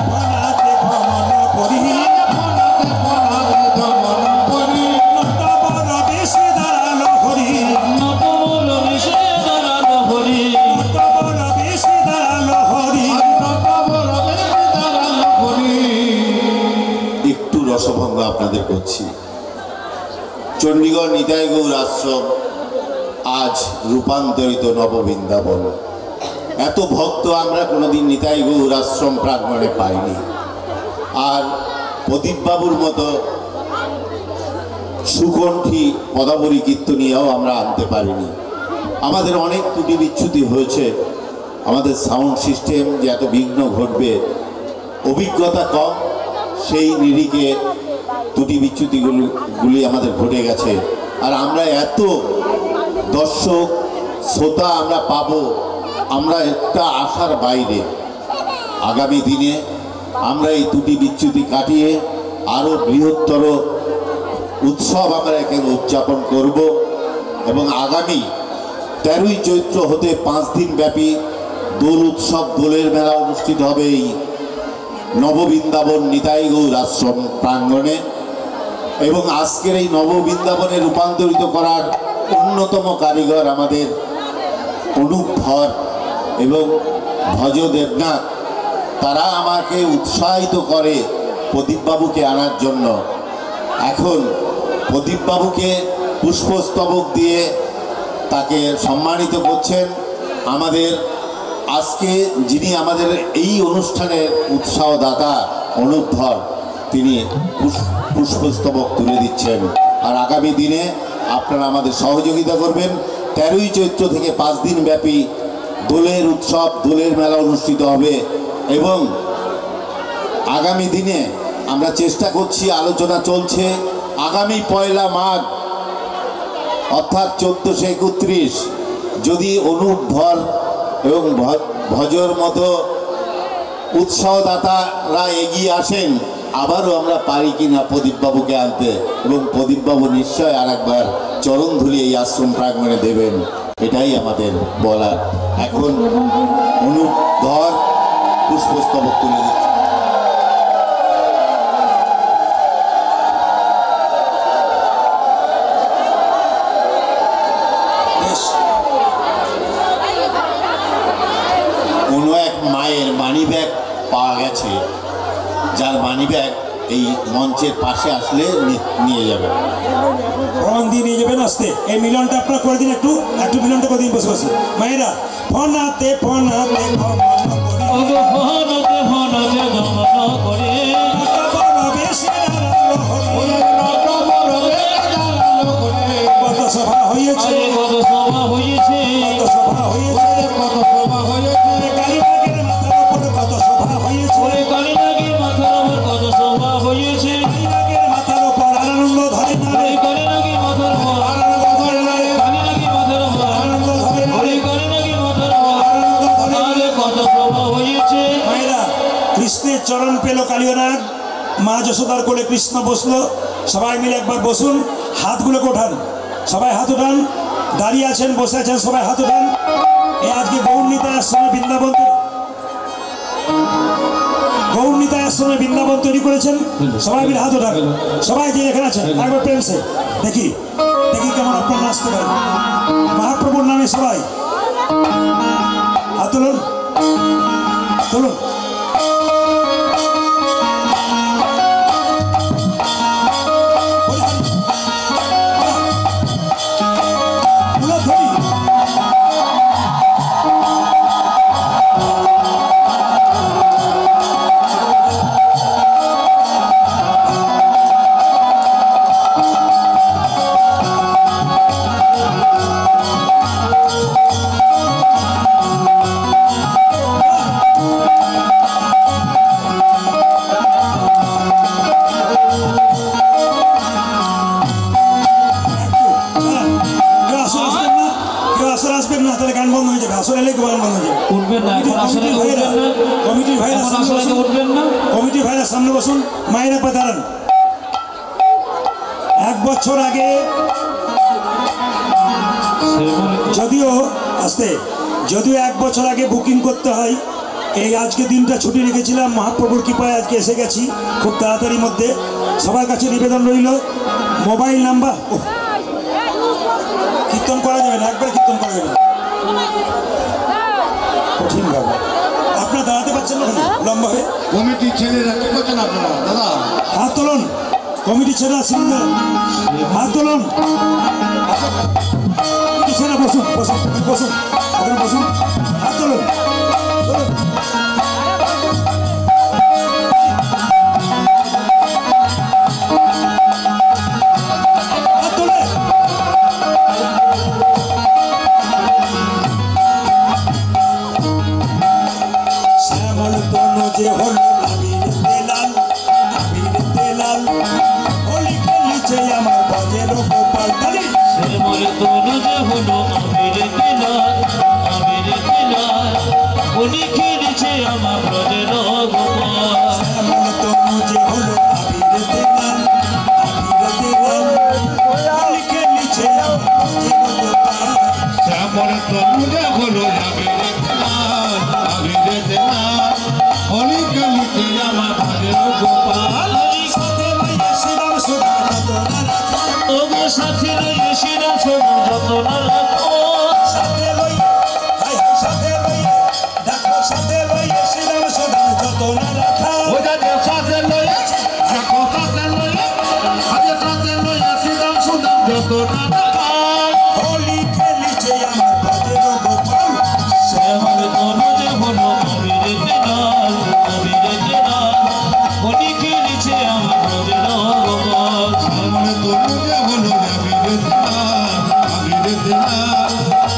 ফনাতে গমন করি, ফনাতে ফনাতে দমন করি, নটবর বেশে দাঁড়ালো হরি, নটবর বেশে দাঁড়ালো হরি, নটবর বেশে দাঁড়ালো হরি। নটবর বেশে দাঁড়ালো হরি। একটু রসভঙ্গ আপনাদের করছি। চণ্ডীগড় নিতাই গৌর আশ্রম আজ রূপান্তরিত নববৃন্দাবন। এত ভক্ত আমরা কোনোদিন নিতাই গৌর আশ্রম প্রাঙ্গণে পাইনি। আর প্রদীপবাবুর মতো সুকণ্ঠী পদাবলী কীর্তনিয়াও আমরা আনতে পারিনি। আমাদের অনেক ত্রুটি বিচ্যুতি হয়েছে। আমাদের সাউন্ড সিস্টেম যে এত বিঘ্ন ঘটবে, অভিজ্ঞতা কম, সেই নিরিখে ত্রুটি বিচ্যুতিগুলি আমাদের ঘটে গেছে। আর আমরা এত দর্শক শ্রোতা আমরা পাবো, আমরা একটা আশার বাইরে। আগামী দিনে আমরা এই ত্রুটি বিচ্যুতি কাটিয়ে আরও বৃহত্তর উৎসব আমরা এখানে উদযাপন করব এবং আগামী 13ই চৈত্র হতে 5 দিন ব্যাপী দোল উৎসব, দোলের মেলা অনুষ্ঠিত হবে এই নববৃন্দাবন নিতাই গৌর আশ্রম প্রাঙ্গণে। এবং আজকের এই নববৃন্দাবনে রূপান্তরিত করার অন্যতম কারিগর আমাদের অনুপ ধর এবং ভজ দেবনাথ। তারা আমাকে উৎসাহিত করে প্রদীপবাবুকে আনার জন্য। এখন প্রদীপবাবুকে পুষ্পস্তবক দিয়ে তাকে সম্মানিত করছেন আমাদের আজকে যিনি আমাদের এই অনুষ্ঠানের উৎসাহদাতা অনুপ ধর, তিনি পুষ্পস্তবক তুলে দিচ্ছেন। আর আগামী দিনে আপনারা আমাদের সহযোগিতা করবেন। 13ই চৈত্র থেকে 5 দিন ব্যাপী দোলের উৎসব, দোলের মেলা অনুষ্ঠিত হবে এবং আগামী দিনে আমরা চেষ্টা করছি, আলোচনা চলছে, আগামী 1 মাঘ অর্থাৎ 1431 যদি অনুপ ধর এবং ভজর মতো উৎসাহদাতারা এগিয়ে আসেন, আবারও আমরা পারি কিনা প্রদীপবাবুকে আনতে, এবং প্রদীপবাবু নিশ্চয় আরেকবার চরণধুলি এই আশ্রম প্রাঙ্গণে দেবেন, এটাই আমাদের বলার। এখন অনুপ ধর পুষ্পস্তবক তুলে দিচ্ছে। কোনো এক মায়ের মানি ব্যাগ পাওয়া গেছে, যার মানি ব্যাগ এই মঞ্চের পাশে আসলে নিয়ে যাবে, প্রমাণ দিয়ে নিয়ে যাবেন। আসতে এই মিলনটা আপনারা করে দিন, একটু একটু মিলনটা করে দিন বসে বসে। মায়েরা ফনাতে ফনাতে কত সভা হয়েছে, কত সভা হয়েছে, কত সভা হয়েছে, কত সভা হয়েছে, কালীবাগের মাথার উপর কত সভা হয়েছে, কালীনাগের মাথার উপর কত সভা হয়েছে, কালীবাগের মাথার উপর আনন্দ ধরে না রে, কালীনাগের মাথার উপর আনন্দ ধরে না রে, কালীনাগের মাথার উপর আনন্দ ধরে না রে, কালীনাগের মাথার উপর আনন্দ ধরে না রে। কত সভা হয়েছে। মায়েরা কৃষ্ণের চরণ পেল কালীনাগ, মা যশোদার কোলে কৃষ্ণ বসলো। সবাই মিলে একবার বসুন, হাতগুলোকে ওঠান, সবাই হাত উঠান, দাঁড়িয়ে আছেন, বসে আছেন, সবাই হাত উঠান। এই আজকে গৌরনীতায় আশ্রমে বৃন্দাবন, গৌরনীতায় আশ্রমে বৃন্দাবন তৈরি করেছেন। সবাই মিলে হাত উঠান, সবাই যে এখানে আছেন একবার প্রেমসে দেখি দেখি কেমন আপনারা নাচতে পারেন মহাপ্রভুর নামে। সবাই হাত তুলুন, তুলুন। কমিটির ভাইরা সামনে বসুন, মায়ের একবার দাঁড়ান। 1 বছর আগে যদিও 1 বছর আগে বুকিং করতে হয়। এই আজকে দিনটা ছুটি রেখেছিলাম, মহাপ্রভুর কৃপায় আজকে এসে গেছি খুব তাড়াতাড়ির মধ্যে। সবার কাছে নিবেদন রইল, মোবাইল নাম্বার কীর্তন করা যাবে না, একবার কীর্তন করা যাবে না, কঠিন ব্যাপার। আপনারা দাঁড়াতে পারছেন না লম্বা হয়ে? কমিটির ছেলেরা কি করছেন আপনারা? দাদা হাত তুলুন, কমিটির ছেলেরা সিঙ্গেল হাত তুলুন। ছেলেরা বসুন, বসুন, বসুন, ওখানে বসুন, হাত তুলুন, তুলুন। হাত তুলে শ্যামল তনু যে হল আবির তেলাল, আবির তেলাল হোলি খেলিছে আমার বাজের গোপাল তালি। শ্যামল তনু যে হল আবির তেলাল, আবির তেলাল লইয়ে শ্রীরাম সোনার যতন রাখো সাথে লইয়ে হাই হাই সাথে লইয়ে দেখো সাথে লইয়ে শ্রীরাম সোনার যতন রাখা ওটা যে সাথে লইয়া দেখো সাথে লইয়া আজে সাথে লইয়া শ্রীরাম সুন্দর যত না হোলি খেলিছে আমার ব্রজের গোপাল শ্যামল তনু যে হলো অবিরেতে নাল অবিরেতে নাল হোলি খেলেছে আমার ব্রজের গোপাল আমার তনু যে হলো আবিরে দিনা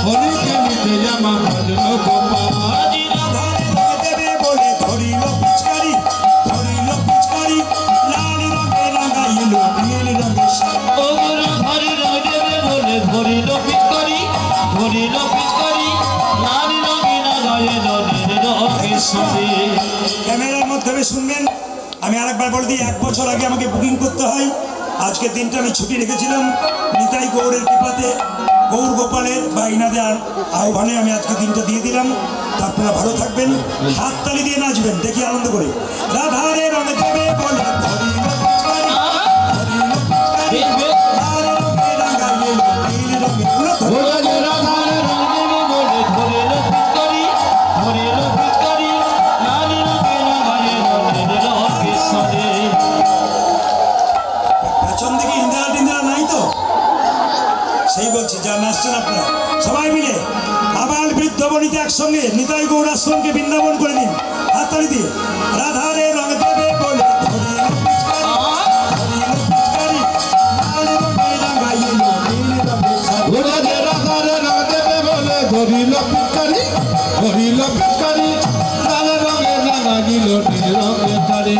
হরি খেলিতে আমার ভজন গোপাল আজি রাধা রাধারে রং দেবে বলে ধরিল পিচকারি লাল রঙে রাঙাইল নীল রঙের শাড়ি ও রাধারে রং দেবে বলে ধরিল পিচকারি লাল রঙে লাগাইল নীল রঙের শাড়ি ক্যামেরার মাধ্যমে শুনবেন। আমি আরেকবার বলে দিই, 1 বছর আগে আমাকে বুকিং করতে হয়। আজকের দিনটা আমি ছুটি রেখেছিলাম, নিতাই গৌড়ের কৃপাতে, গৌর গোপালের বা ইনাদের আহ্বানে আমি আজকে দিনটা দিয়ে দিলাম। তা আপনারা ভালো থাকবেন, হাততালি দিয়ে নাচবেন, দেখি আনন্দ করে। রাধারে রং দেবে বলে ধরিল পিচকারি, বেশ বেশ লাল রঙে রাঙাইল নীল রঙের ওটা যে রাধারে রং দেবে বলে ধরিল পিচকারি লাল রঙে লাগাইল নীল রঙের শাড়ি পেছন দিকে ইন্দিরা নাই তো, সেই বলছি যা নাচছেন আপনারা সবাই মিলে আবাল বৃদ্ধ বনিতা একসঙ্গে নিতাই গৌর আশ্রমকে বৃন্দাবন করে নিন হাততালি দিয়ে। রাধারে রং দেবে বলে ধরিল পিচকারি, লাল রঙে রাঙাইল নীল রঙের শাড়ি। ওটা যে রাধারে রং দেবে বলে ধরিল পিচকারি লাল রঙে রাঙাইল নীল রঙের শাড়ি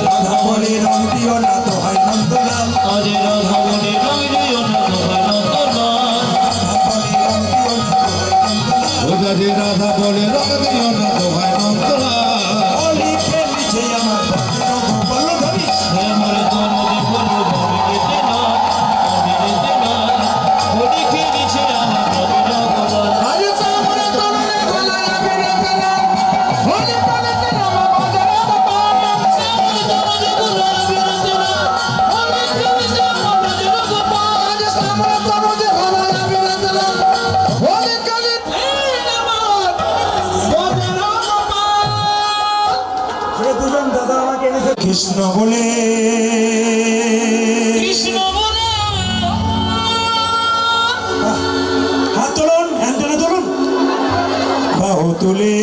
রাধা বলে রং দিও না তো হয় নন্দলাল, আজ রাধা বলে রং দিও না তোমার নন্দলাল রাধা বলে রং দিও না তো হয় নন্দলাল। ওটা যে রাধা বলে রং দিও না তো হয় নন্দলাল হোলি খেলিছে আমার ব্রজের গোপাল ধরি শ্যামল তনু যে হলো অবিরেতে নাল হোলি খেলেছে আমার ব্রজের গোপাল আজ সামনে তরুণে গলায় আবিরে দিনা হরি বলেতে নাম ভজন গোপাল শ্যামল তনু যে হলো অবিরেতে নাল হোলি খেলেছে আমার ব্রজের গোপাল আজ সামনে তরুণে গলায় আবিরে দিনা হরি খেলিতে আমার ভজন গোপাল সে দুজন দাদা আমাকে এনেছে কৃষ্ণ বলে কৃষ্ণ বলে হাত তুলুন, অ্যান্টেনা তুলুন, বাহু তুলে